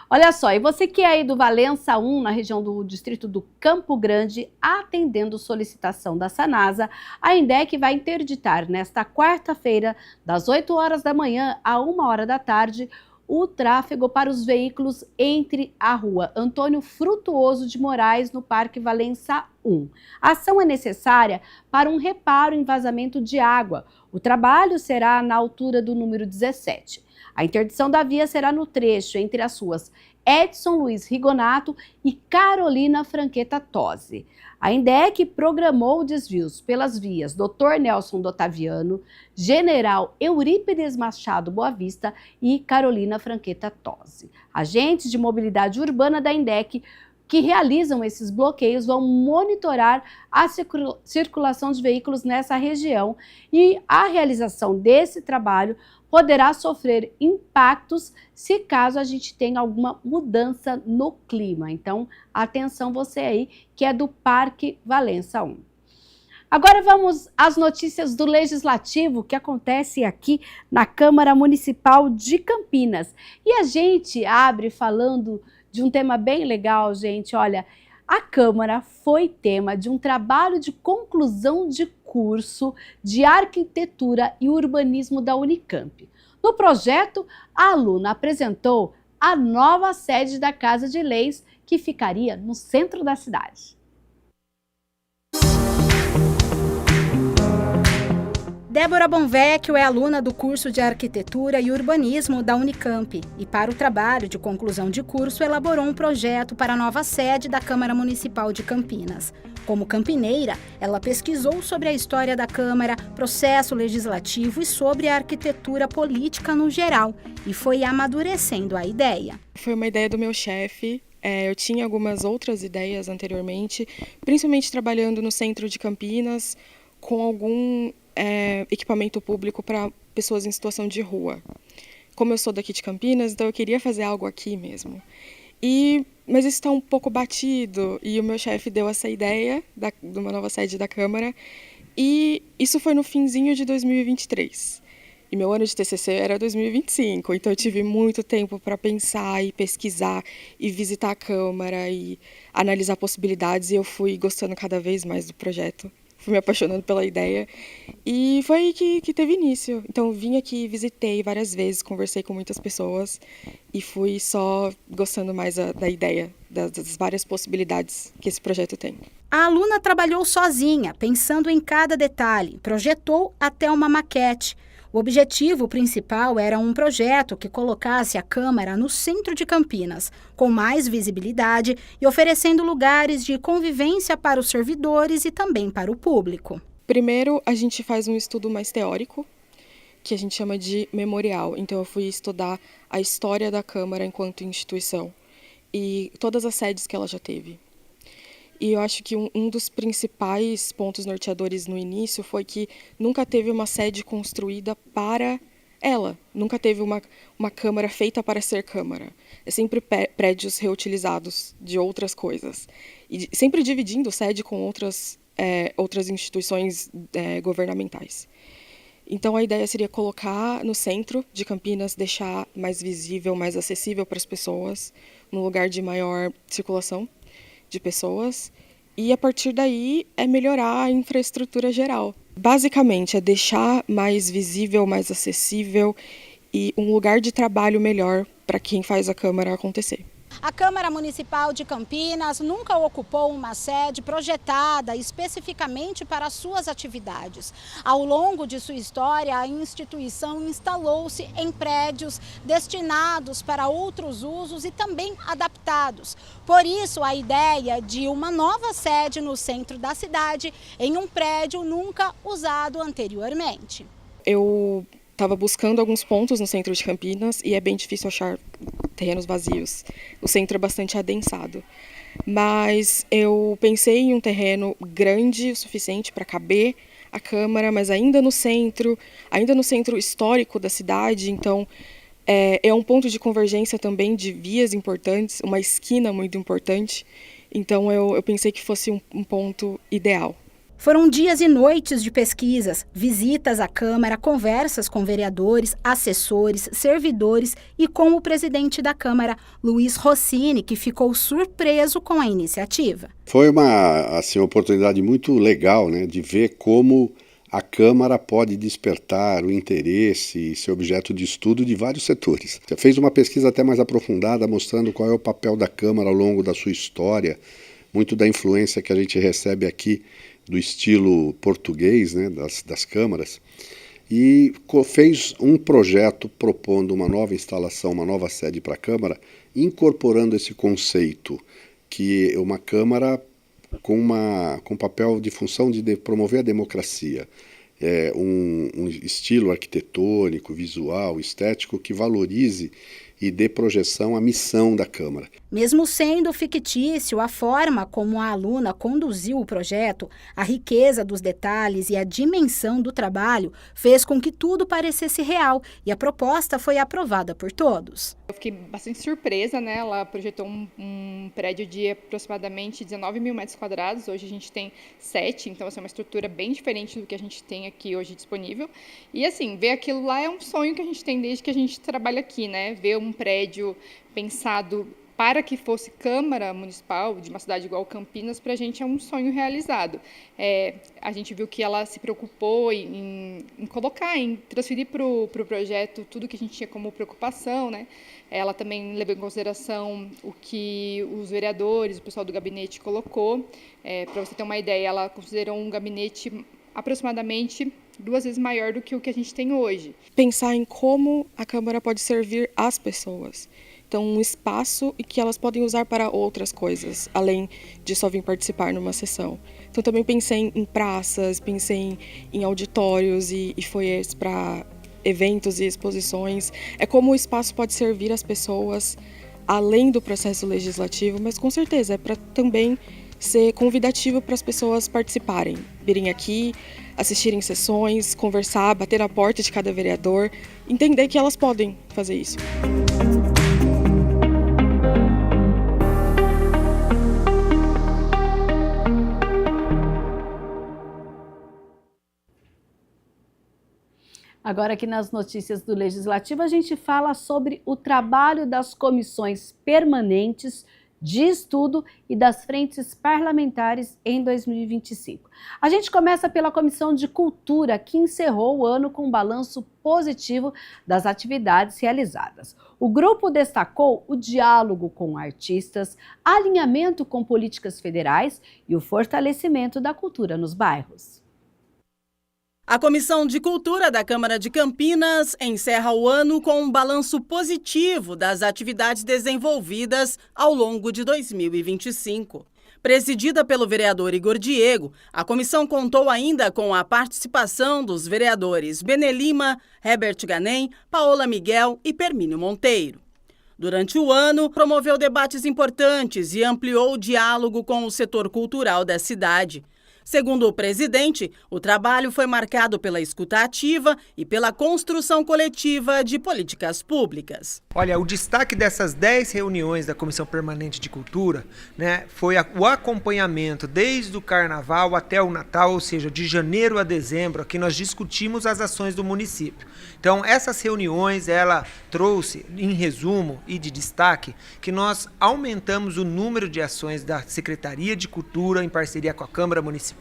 Olha só, e você que é aí do Valença 1, na região do distrito do Campo Grande, atendendo solicitação da Sanasa, a INDEC vai interditar nesta quarta-feira, das 8 horas da manhã a 1 hora da tarde, o tráfego para os veículos entre a rua Antônio Frutuoso de Moraes, no Parque Valença 1. A ação é necessária para um reparo em vazamento de água. O trabalho será na altura do número 17. A interdição da via será no trecho entre as ruas Edson Luiz Rigonato e Carolina Franqueta Tosi. A INDEC programou desvios pelas vias Dr. Nelson Dotaviano, General Eurípides Machado Boa Vista e Carolina Franqueta Tosi. Agentes de mobilidade urbana da INDEC que realizam esses bloqueios vão monitorar a circulação de veículos nessa região e a realização desse trabalho poderá sofrer impactos se caso a gente tenha alguma mudança no clima. Então, atenção você aí que é do Parque Valença 1. Agora vamos às notícias do Legislativo que acontece aqui na Câmara Municipal de Campinas. E a gente abre falando de um tema bem legal, gente. Olha, a Câmara foi tema de um trabalho de conclusão de curso de Arquitetura e Urbanismo da Unicamp. No projeto, a aluna apresentou a nova sede da Casa de Leis, que ficaria no centro da cidade. Débora Bonvecchio é aluna do curso de Arquitetura e Urbanismo da Unicamp e, para o trabalho de conclusão de curso, elaborou um projeto para a nova sede da Câmara Municipal de Campinas. Como campineira, ela pesquisou sobre a história da Câmara, processo legislativo e sobre a arquitetura política no geral e foi amadurecendo a ideia. Foi uma ideia do meu chefe. Eu tinha algumas outras ideias anteriormente, principalmente trabalhando no centro de Campinas com algum equipamento público para pessoas em situação de rua. Como eu sou daqui de Campinas, então eu queria fazer algo aqui mesmo. Mas isso está um pouco batido e o meu chefe deu essa ideia de uma nova sede da Câmara E isso foi no finzinho de 2023. E meu ano de TCC era 2025, então eu tive muito tempo para pensar e pesquisar e visitar a Câmara e analisar possibilidades, e eu fui gostando cada vez mais do projeto. Fui me apaixonando pela ideia e foi aí que teve início. Então vim aqui, visitei várias vezes, conversei com muitas pessoas e fui só gostando mais da ideia, das várias possibilidades que esse projeto tem. A aluna trabalhou sozinha, pensando em cada detalhe, projetou até uma maquete. O objetivo principal era um projeto que colocasse a Câmara no centro de Campinas, com mais visibilidade e oferecendo lugares de convivência para os servidores e também para o público. Primeiro, a gente faz um estudo mais teórico, que a gente chama de memorial. Então, eu fui estudar a história da Câmara enquanto instituição e todas as sedes que ela já teve. E eu acho que um dos principais pontos norteadores no início foi que nunca teve uma sede construída para ela. Nunca teve uma Câmara feita para ser Câmara. É sempre prédios reutilizados de outras coisas. E sempre dividindo sede com outras instituições governamentais. Então a ideia seria colocar no centro de Campinas, deixar mais visível, mais acessível para as pessoas, num lugar de maior circulação de pessoas, e a partir daí é melhorar a infraestrutura geral. Basicamente é deixar mais visível, mais acessível e um lugar de trabalho melhor para quem faz a Câmara acontecer. A Câmara Municipal de Campinas nunca ocupou uma sede projetada especificamente para suas atividades. Ao longo de sua história, a instituição instalou-se em prédios destinados para outros usos e também adaptados. Por isso, a ideia de uma nova sede no centro da cidade, em um prédio nunca usado anteriormente. Eu estava buscando alguns pontos no centro de Campinas e é bem difícil achar terrenos vazios. O centro é bastante adensado. Mas eu pensei em um terreno grande o suficiente para caber a Câmara, mas ainda no centro histórico da cidade. Então, é um ponto de convergência também de vias importantes, uma esquina muito importante. Então, eu pensei que fosse um ponto ideal. Foram dias e noites de pesquisas, visitas à Câmara, conversas com vereadores, assessores, servidores e com o presidente da Câmara, Luiz Rossini, que ficou surpreso com a iniciativa. Foi uma oportunidade muito legal, né, de ver como a Câmara pode despertar o interesse e ser objeto de estudo de vários setores. Você fez uma pesquisa até mais aprofundada, mostrando qual é o papel da Câmara ao longo da sua história, muito da influência que a gente recebe aqui do estilo português, né, das câmaras, e fez um projeto propondo uma nova instalação, uma nova sede para a Câmara, incorporando esse conceito que é uma Câmara com papel de função de promover a democracia, um estilo arquitetônico, visual, estético que valorize e dê projeção à missão da Câmara. Mesmo sendo fictício, a forma como a aluna conduziu o projeto, a riqueza dos detalhes e a dimensão do trabalho fez com que tudo parecesse real e a proposta foi aprovada por todos. Eu fiquei bastante surpresa, né? Ela projetou um prédio de aproximadamente 19 mil metros quadrados, hoje a gente tem 7, então é uma estrutura bem diferente do que a gente tem aqui hoje disponível. E assim, ver aquilo lá é um sonho que a gente tem desde que a gente trabalha aqui, né? Ver um prédio pensado para que fosse Câmara Municipal de uma cidade igual Campinas, para a gente é um sonho realizado. A gente viu que ela se preocupou em colocar, em transferir para o projeto tudo que a gente tinha como preocupação, né? Ela também levou em consideração o que os vereadores, o pessoal do gabinete colocou. Para você ter uma ideia, ela considerou um gabinete aproximadamente 2 vezes maior do que o que a gente tem hoje. Pensar em como a Câmara pode servir às pessoas. Então, um espaço que elas podem usar para outras coisas, além de só vir participar numa sessão. Então, também pensei em praças, pensei em auditórios e foyers para eventos e exposições. É como o espaço pode servir às pessoas, além do processo legislativo, mas com certeza é para também ser convidativo para as pessoas participarem, virem aqui, assistirem sessões, conversar, bater na porta de cada vereador, entender que elas podem fazer isso. Agora aqui nas notícias do Legislativo a gente fala sobre o trabalho das comissões permanentes de estudo e das frentes parlamentares em 2025. A gente começa pela Comissão de Cultura, que encerrou o ano com um balanço positivo das atividades realizadas. O grupo destacou o diálogo com artistas, alinhamento com políticas federais e o fortalecimento da cultura nos bairros. A Comissão de Cultura da Câmara de Campinas encerra o ano com um balanço positivo das atividades desenvolvidas ao longo de 2025. Presidida pelo vereador Igor Diego, a comissão contou ainda com a participação dos vereadores Benê Lima, Herbert Ganem, Paola Miguel e Permínio Monteiro. Durante o ano, promoveu debates importantes e ampliou o diálogo com o setor cultural da cidade. Segundo o presidente, o trabalho foi marcado pela escuta ativa e pela construção coletiva de políticas públicas. Olha, o destaque dessas 10 reuniões da Comissão Permanente de Cultura, foi o acompanhamento desde o Carnaval até o Natal, ou seja, de janeiro a dezembro, aqui nós discutimos as ações do município. Então, essas reuniões, ela trouxe, em resumo e de destaque, que nós aumentamos o número de ações da Secretaria de Cultura em parceria com a Câmara Municipal,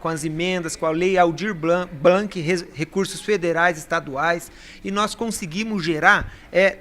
com as emendas, com a Lei Aldir Blanc, recursos federais e estaduais, e nós conseguimos gerar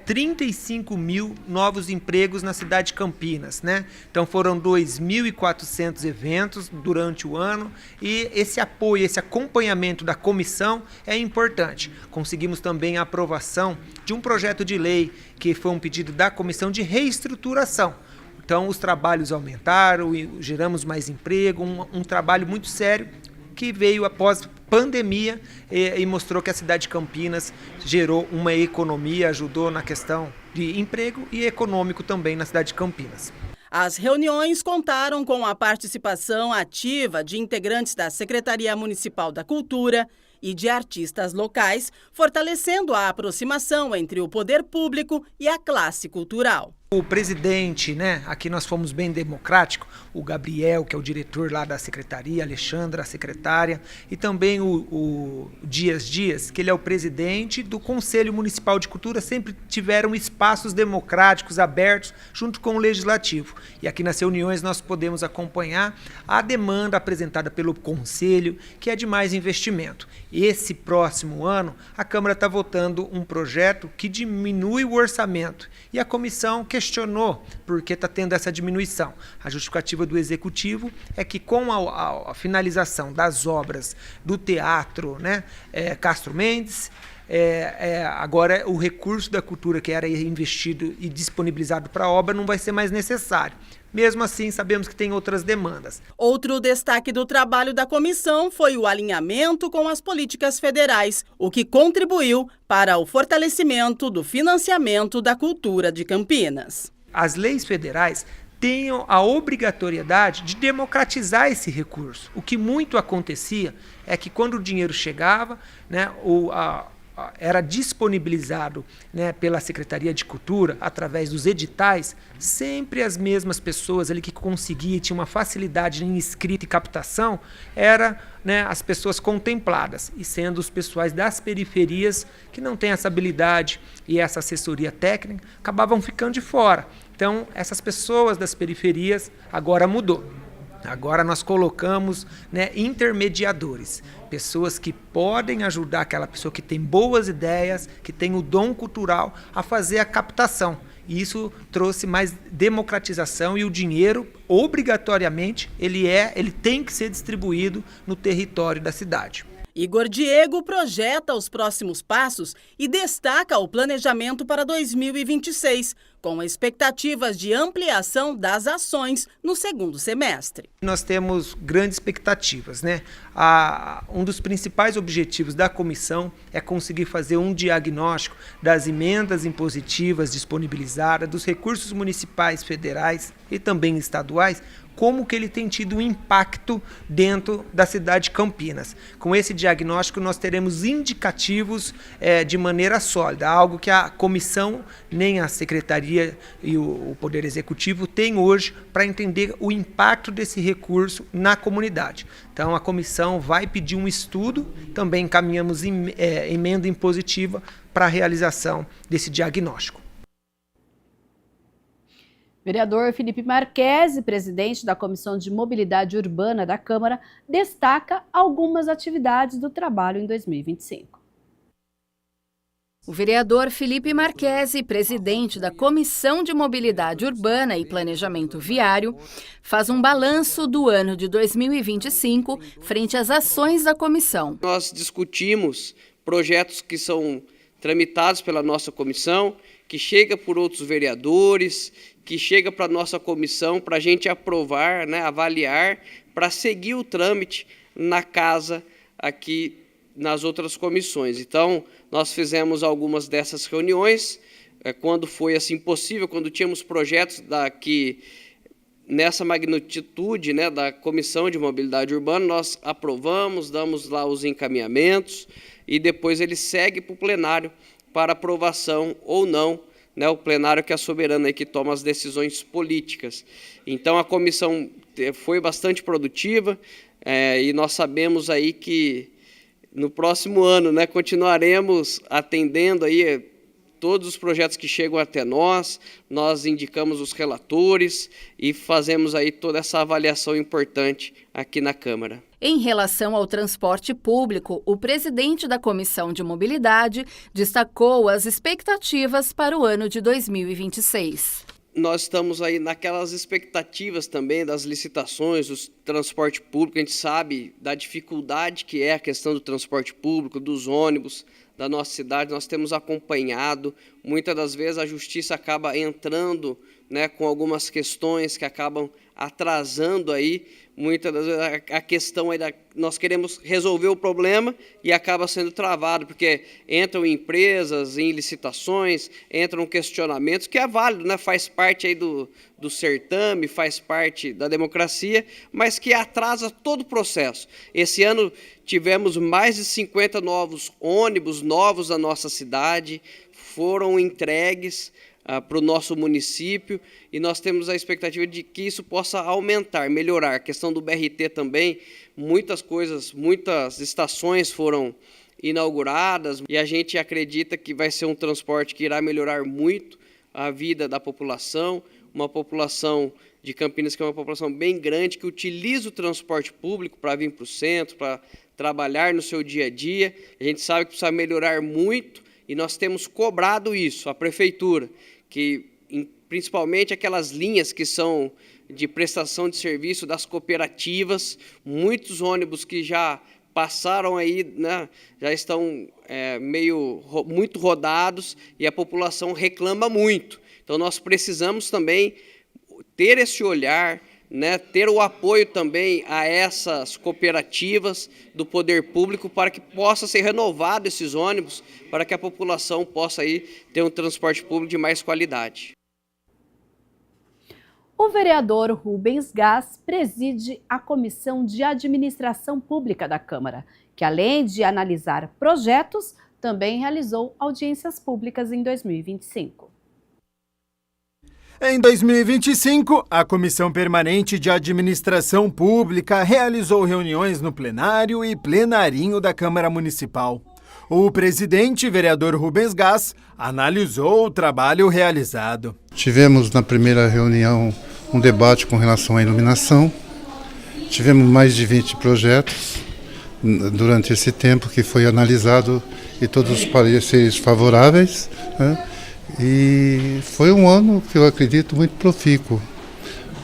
35 mil novos empregos na cidade de Campinas, Então foram 2.400 eventos durante o ano e esse apoio, esse acompanhamento da comissão é importante. Conseguimos também a aprovação de um projeto de lei que foi um pedido da comissão de reestruturação. Então, os trabalhos aumentaram, geramos mais emprego, um trabalho muito sério que veio após pandemia e mostrou que a cidade de Campinas gerou uma economia, ajudou na questão de emprego e econômico também na cidade de Campinas. As reuniões contaram com a participação ativa de integrantes da Secretaria Municipal da Cultura e de artistas locais, fortalecendo a aproximação entre o poder público e a classe cultural. O presidente, aqui nós fomos bem democráticos, o Gabriel, que é o diretor lá da secretaria, a Alexandra, a secretária, e também o Dias, que ele é o presidente do Conselho Municipal de Cultura, sempre tiveram espaços democráticos abertos junto com o Legislativo. E aqui nas reuniões nós podemos acompanhar a demanda apresentada pelo Conselho, que é de mais investimento. Esse próximo ano, a Câmara está votando um projeto que diminui o orçamento e a comissão questionou por que está tendo essa diminuição. A justificativa do Executivo é que com a finalização das obras do Teatro Castro Mendes, agora o recurso da cultura que era investido e disponibilizado para a obra não vai ser mais necessário. Mesmo assim, sabemos que tem outras demandas. Outro destaque do trabalho da comissão foi o alinhamento com as políticas federais, o que contribuiu para o fortalecimento do financiamento da cultura de Campinas. As leis federais têm a obrigatoriedade de democratizar esse recurso. O que muito acontecia é que quando o dinheiro chegava, era disponibilizado pela Secretaria de Cultura, através dos editais, sempre as mesmas pessoas ali que conseguiam, tinham uma facilidade em escrita e captação, eram as pessoas contempladas, e sendo os pessoais das periferias que não têm essa habilidade e essa assessoria técnica, acabavam ficando de fora. Então, essas pessoas das periferias agora mudou. Agora nós colocamos intermediadores, pessoas que podem ajudar aquela pessoa que tem boas ideias, que tem o dom cultural a fazer a captação. E isso trouxe mais democratização e o dinheiro, obrigatoriamente, ele tem que ser distribuído no território da cidade. Igor Diego projeta os próximos passos e destaca o planejamento para 2026, com expectativas de ampliação das ações no segundo semestre. Nós temos grandes expectativas, Um dos principais objetivos da comissão é conseguir fazer um diagnóstico das emendas impositivas disponibilizadas, dos recursos municipais, federais e também estaduais, como que ele tem tido um impacto dentro da cidade de Campinas. Com esse diagnóstico, nós teremos indicativos de maneira sólida, algo que a comissão, nem a Secretaria e o Poder Executivo têm hoje para entender o impacto desse recurso na comunidade. Então, a comissão vai pedir um estudo, também encaminhamos emenda impositiva para a realização desse diagnóstico. Vereador Felipe Marquesi, presidente da Comissão de Mobilidade Urbana da Câmara, destaca algumas atividades do trabalho em 2025. O vereador Felipe Marquesi, presidente da Comissão de Mobilidade Urbana e Planejamento Viário, faz um balanço do ano de 2025 frente às ações da comissão. Nós discutimos projetos que são tramitados pela nossa comissão, que chega por outros vereadores, que chega para a nossa comissão para a gente aprovar, né, avaliar, para seguir o trâmite na casa aqui nas outras comissões. Então, nós fizemos algumas dessas reuniões, quando foi assim possível, quando tínhamos projetos que nessa magnitude, né, da Comissão de Mobilidade Urbana, nós aprovamos, damos lá os encaminhamentos e depois ele segue para o plenário para aprovação ou não, né, o plenário que é soberano aí, que toma as decisões políticas. Então a comissão foi bastante produtiva e nós sabemos aí que no próximo ano, né, continuaremos atendendo aí todos os projetos que chegam até nós indicamos os relatores e fazemos aí toda essa avaliação importante aqui na Câmara. Em relação ao transporte público, o presidente da Comissão de Mobilidade destacou as expectativas para o ano de 2026. Nós estamos aí naquelas expectativas também das licitações, do transporte público. A gente sabe da dificuldade que é a questão do transporte público, dos ônibus da nossa cidade. Nós temos acompanhado, muitas das vezes a justiça acaba entrando, né, com algumas questões que acabam atrasando aí, muitas das vezes a questão aí nós queremos resolver o problema e acaba sendo travado, porque entram empresas em licitações, entram questionamentos, que é válido, né? Faz parte aí do certame, faz parte da democracia, mas que atrasa todo o processo. Esse ano tivemos mais de 50 novos ônibus novos na nossa cidade, foram entregues para o nosso município e nós temos a expectativa de que isso possa aumentar, melhorar. A questão do BRT também, muitas estações foram inauguradas e a gente acredita que vai ser um transporte que irá melhorar muito a vida da população, uma população de Campinas que é uma população bem grande, que utiliza o transporte público para vir para o centro, para trabalhar no seu dia a dia. A gente sabe que precisa melhorar muito e nós temos cobrado isso, a prefeitura, que principalmente aquelas linhas que são de prestação de serviço das cooperativas, muitos ônibus que já passaram aí, né, já estão muito rodados e a população reclama muito. Então nós precisamos também ter esse olhar, né, ter o apoio também a essas cooperativas do poder público para que possa ser renovado esses ônibus, para que a população possa aí ter um transporte público de mais qualidade. O vereador Rubens Gás preside a Comissão de Administração Pública da Câmara, que além de analisar projetos, também realizou audiências públicas em 2025. Em 2025, a Comissão Permanente de Administração Pública realizou reuniões no plenário e plenarinho da Câmara Municipal. O presidente, vereador Rubens Gás, analisou o trabalho realizado. Tivemos na primeira reunião um debate com relação à iluminação. Tivemos mais de 20 projetos durante esse tempo que foi analisado e todos os pareceres favoráveis, né? E foi um ano que eu acredito muito profícuo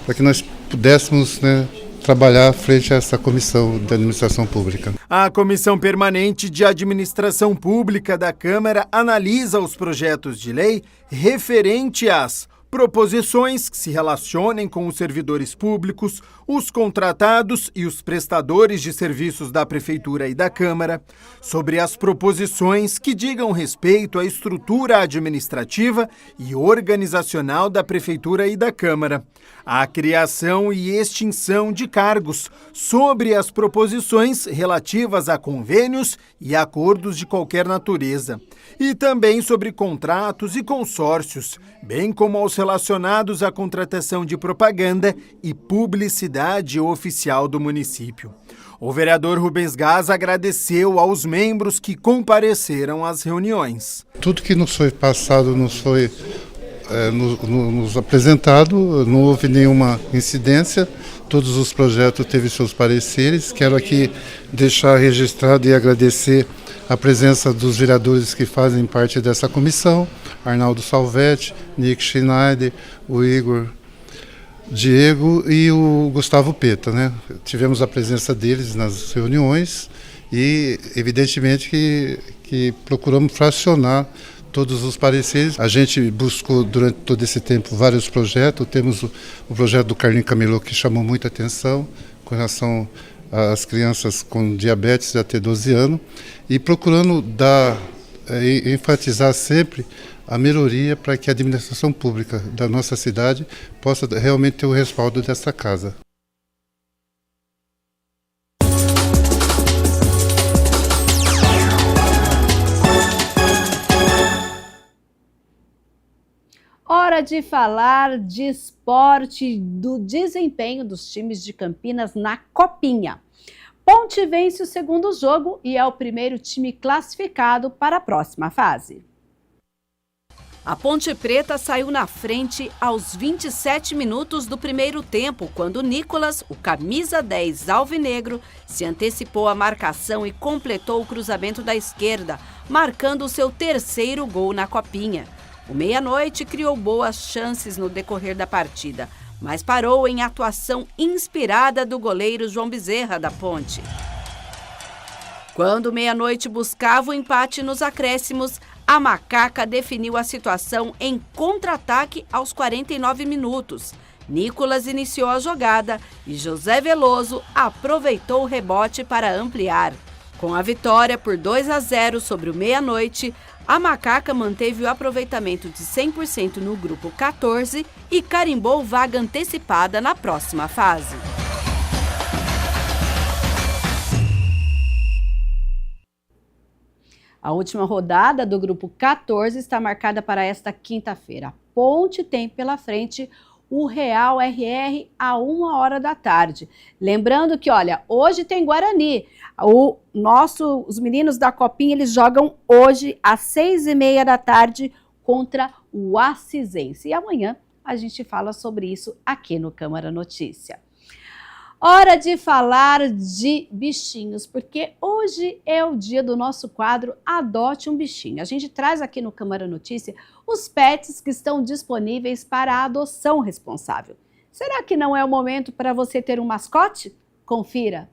para que nós pudéssemos, né, trabalhar frente a essa Comissão de Administração Pública. A Comissão Permanente de Administração Pública da Câmara analisa os projetos de lei referente às proposições que se relacionem com os servidores públicos, os contratados e os prestadores de serviços da Prefeitura e da Câmara, sobre as proposições que digam respeito à estrutura administrativa e organizacional da Prefeitura e da Câmara, a criação e extinção de cargos, sobre as proposições relativas a convênios e acordos de qualquer natureza, e também sobre contratos e consórcios, bem como aos relacionados à contratação de propaganda e publicidade oficial do município. O vereador Rubens Gás agradeceu aos membros que compareceram às reuniões. Tudo que nos foi passado nos foi nos apresentado, não houve nenhuma incidência, todos os projetos teve seus pareceres. Quero aqui deixar registrado e agradecer a presença dos vereadores que fazem parte dessa comissão, Arnaldo Salvetti, Nick Schneider, o Igor Diego e o Gustavo Peta, né? Tivemos a presença deles nas reuniões e evidentemente que procuramos fracionar todos os pareceres. A gente buscou durante todo esse tempo vários projetos. Temos o projeto do Carlinhos Camelot, que chamou muita atenção com relação às crianças com diabetes de até 12 anos, e procurando enfatizar sempre a melhoria para que a administração pública da nossa cidade possa realmente ter o respaldo dessa casa. Hora de falar de esporte, do desempenho dos times de Campinas na Copinha. Ponte vence o segundo jogo e é o primeiro time classificado para a próxima fase. A Ponte Preta saiu na frente aos 27 minutos do primeiro tempo, quando Nicolas, o camisa 10 alvinegro, se antecipou à marcação e completou o cruzamento da esquerda, marcando o seu terceiro gol na Copinha. O Meia-Noite criou boas chances no decorrer da partida, mas parou em atuação inspirada do goleiro João Bezerra da Ponte. Quando o Meia-Noite buscava o empate nos acréscimos, a Macaca definiu a situação em contra-ataque aos 49 minutos. Nicolas iniciou a jogada e José Veloso aproveitou o rebote para ampliar. Com a vitória por 2-0 sobre o Meia-Noite, a Macaca manteve o aproveitamento de 100% no grupo 14 e carimbou vaga antecipada na próxima fase. A última rodada do grupo 14 está marcada para esta quinta-feira. A Ponte tem pela frente o Real RR a 1h da tarde. Lembrando que, olha, hoje tem Guarani. Os meninos da Copinha, eles jogam hoje às 6h30 da tarde contra o Assisense. E amanhã a gente fala sobre isso aqui no Câmara Notícia. Hora de falar de bichinhos, porque hoje é o dia do nosso quadro Adote um Bichinho. A gente traz aqui no Câmara Notícia os pets que estão disponíveis para a adoção responsável. Será que não é o momento para você ter um mascote? Confira!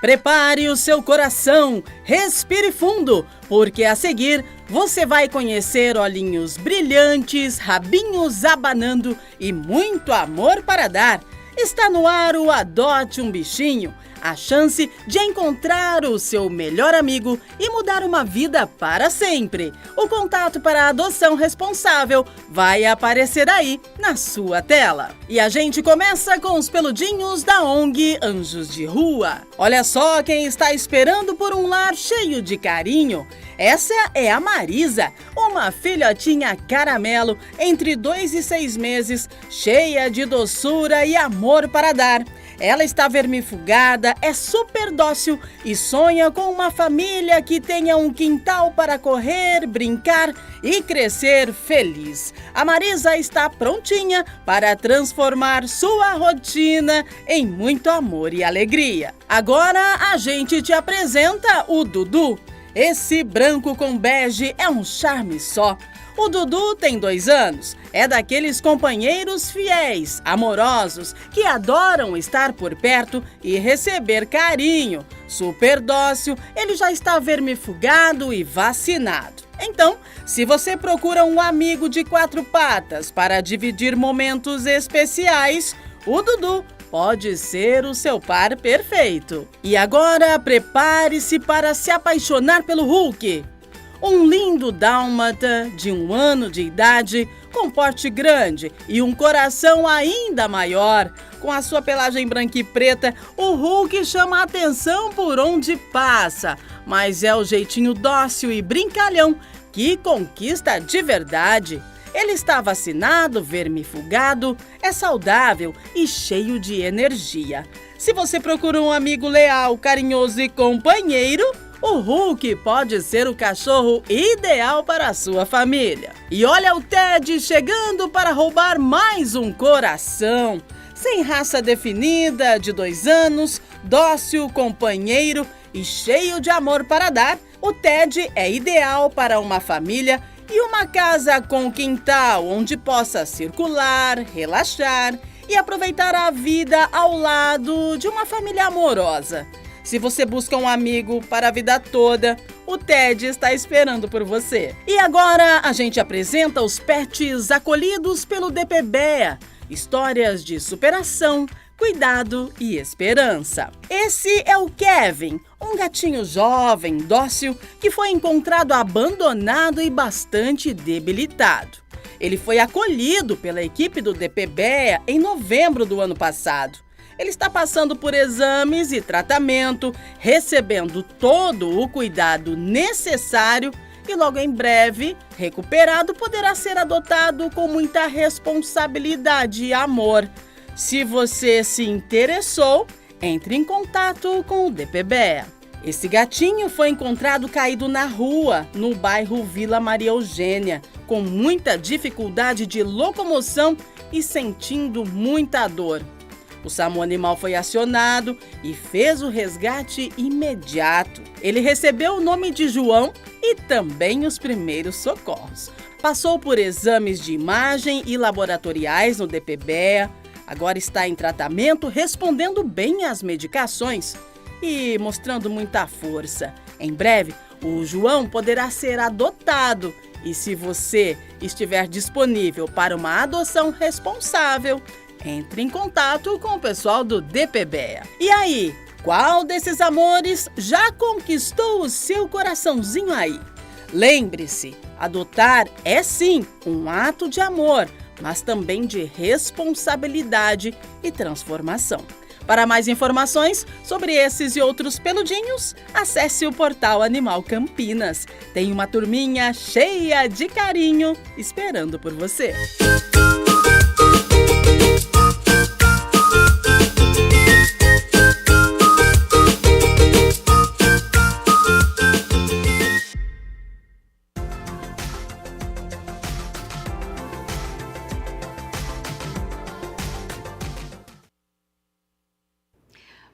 Prepare o seu coração, respire fundo, porque a seguir você vai conhecer olhinhos brilhantes, rabinhos abanando e muito amor para dar. Está no ar o Adote um Bichinho, a chance de encontrar o seu melhor amigo e mudar uma vida para sempre. O contato para a adoção responsável vai aparecer aí na sua tela. E a gente começa com os peludinhos da ONG Anjos de Rua. Olha só quem está esperando por um lar cheio de carinho. Essa é a Marisa, uma filhotinha caramelo entre 2 e 6 meses, cheia de doçura e amor para dar. Ela está vermifugada, é super dócil e sonha com uma família que tenha um quintal para correr, brincar e crescer feliz. A Marisa está prontinha para transformar sua rotina em muito amor e alegria. Agora a gente te apresenta o Dudu. Esse branco com bege é um charme só. O Dudu tem 2 anos, é daqueles companheiros fiéis, amorosos, que adoram estar por perto e receber carinho. Super dócil, ele já está vermifugado e vacinado. Então, se você procura um amigo de 4 patas para dividir momentos especiais, o Dudu pode ser o seu par perfeito. E agora, prepare-se para se apaixonar pelo Hulk. Um lindo dálmata de 1 ano de idade, com porte grande e um coração ainda maior. Com a sua pelagem branca e preta, o Hulk chama a atenção por onde passa. Mas é o jeitinho dócil e brincalhão que conquista de verdade. Ele está vacinado, vermifugado, é saudável e cheio de energia. Se você procura um amigo leal, carinhoso e companheiro, o Hulk pode ser o cachorro ideal para a sua família. E olha o Ted chegando para roubar mais um coração. Sem raça definida, de 2 anos, dócil, companheiro e cheio de amor para dar, o Ted é ideal para uma família e uma casa com quintal onde possa circular, relaxar e aproveitar a vida ao lado de uma família amorosa. Se você busca um amigo para a vida toda, o Ted está esperando por você. E agora a gente apresenta os pets acolhidos pelo DPBEA. Histórias de superação, cuidado e esperança. Esse é o Kevin, um gatinho jovem, dócil, que foi encontrado abandonado e bastante debilitado. Ele foi acolhido pela equipe do DPBEA em novembro do ano passado. Ele está passando por exames e tratamento, recebendo todo o cuidado necessário e logo em breve, recuperado, poderá ser adotado com muita responsabilidade e amor. Se você se interessou, entre em contato com o DPBEA. Esse gatinho foi encontrado caído na rua, no bairro Vila Maria Eugênia, com muita dificuldade de locomoção e sentindo muita dor. O SAMU Animal foi acionado e fez o resgate imediato. Ele recebeu o nome de João e também os primeiros socorros. Passou por exames de imagem e laboratoriais no DPBEA, agora está em tratamento, respondendo bem às medicações e mostrando muita força. Em breve, o João poderá ser adotado e se você estiver disponível para uma adoção responsável, entre em contato com o pessoal do DPBEA. E aí, qual desses amores já conquistou o seu coraçãozinho aí? Lembre-se, adotar é sim um ato de amor, mas também de responsabilidade e transformação. Para mais informações sobre esses e outros peludinhos, acesse o portal Animal Campinas. Tem uma turminha cheia de carinho esperando por você.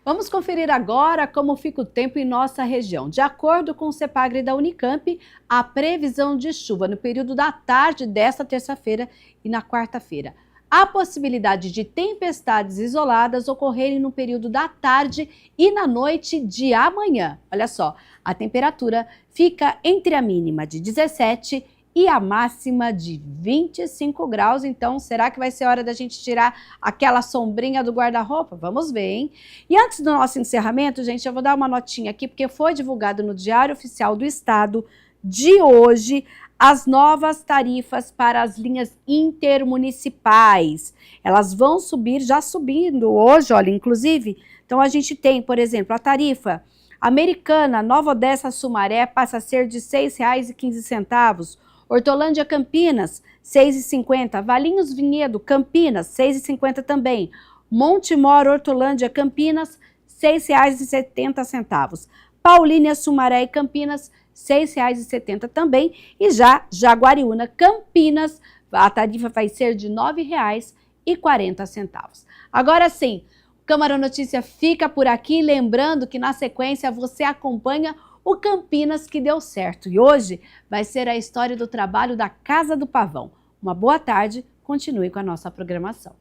Vamos conferir agora como fica o tempo em nossa região. De acordo com o CEPAGRE da Unicamp, a previsão de chuva no período da tarde desta terça-feira e na quarta-feira. Há possibilidade de tempestades isoladas ocorrerem no período da tarde e na noite de amanhã. Olha só, a temperatura fica entre a mínima de 17 e a máxima de 25 graus. Então, será que vai ser hora da gente tirar aquela sombrinha do guarda-roupa? Vamos ver, hein? E antes do nosso encerramento, gente, eu vou dar uma notinha aqui, porque foi divulgado no Diário Oficial do Estado de hoje as novas tarifas para as linhas intermunicipais. Elas vão subir, já subindo hoje, olha, inclusive. Então, a gente tem, por exemplo, a tarifa Americana, Nova Odessa, Sumaré, passa a ser de R$ 6,15. Hortolândia, Campinas, R$ 6,50. Valinhos, Vinhedo, Campinas, R$ 6,50 também. Montemor, Hortolândia, Campinas, R$ 6,70. Paulínia, Sumaré e Campinas, R$ 6,70 também. E já Jaguariúna, Campinas, a tarifa vai ser de R$ 9,40. Agora sim, o Câmara Notícia fica por aqui, lembrando que na sequência você acompanha o Campinas que deu certo. E hoje vai ser a história do trabalho da Casa do Pavão. Uma boa tarde, continue com a nossa programação.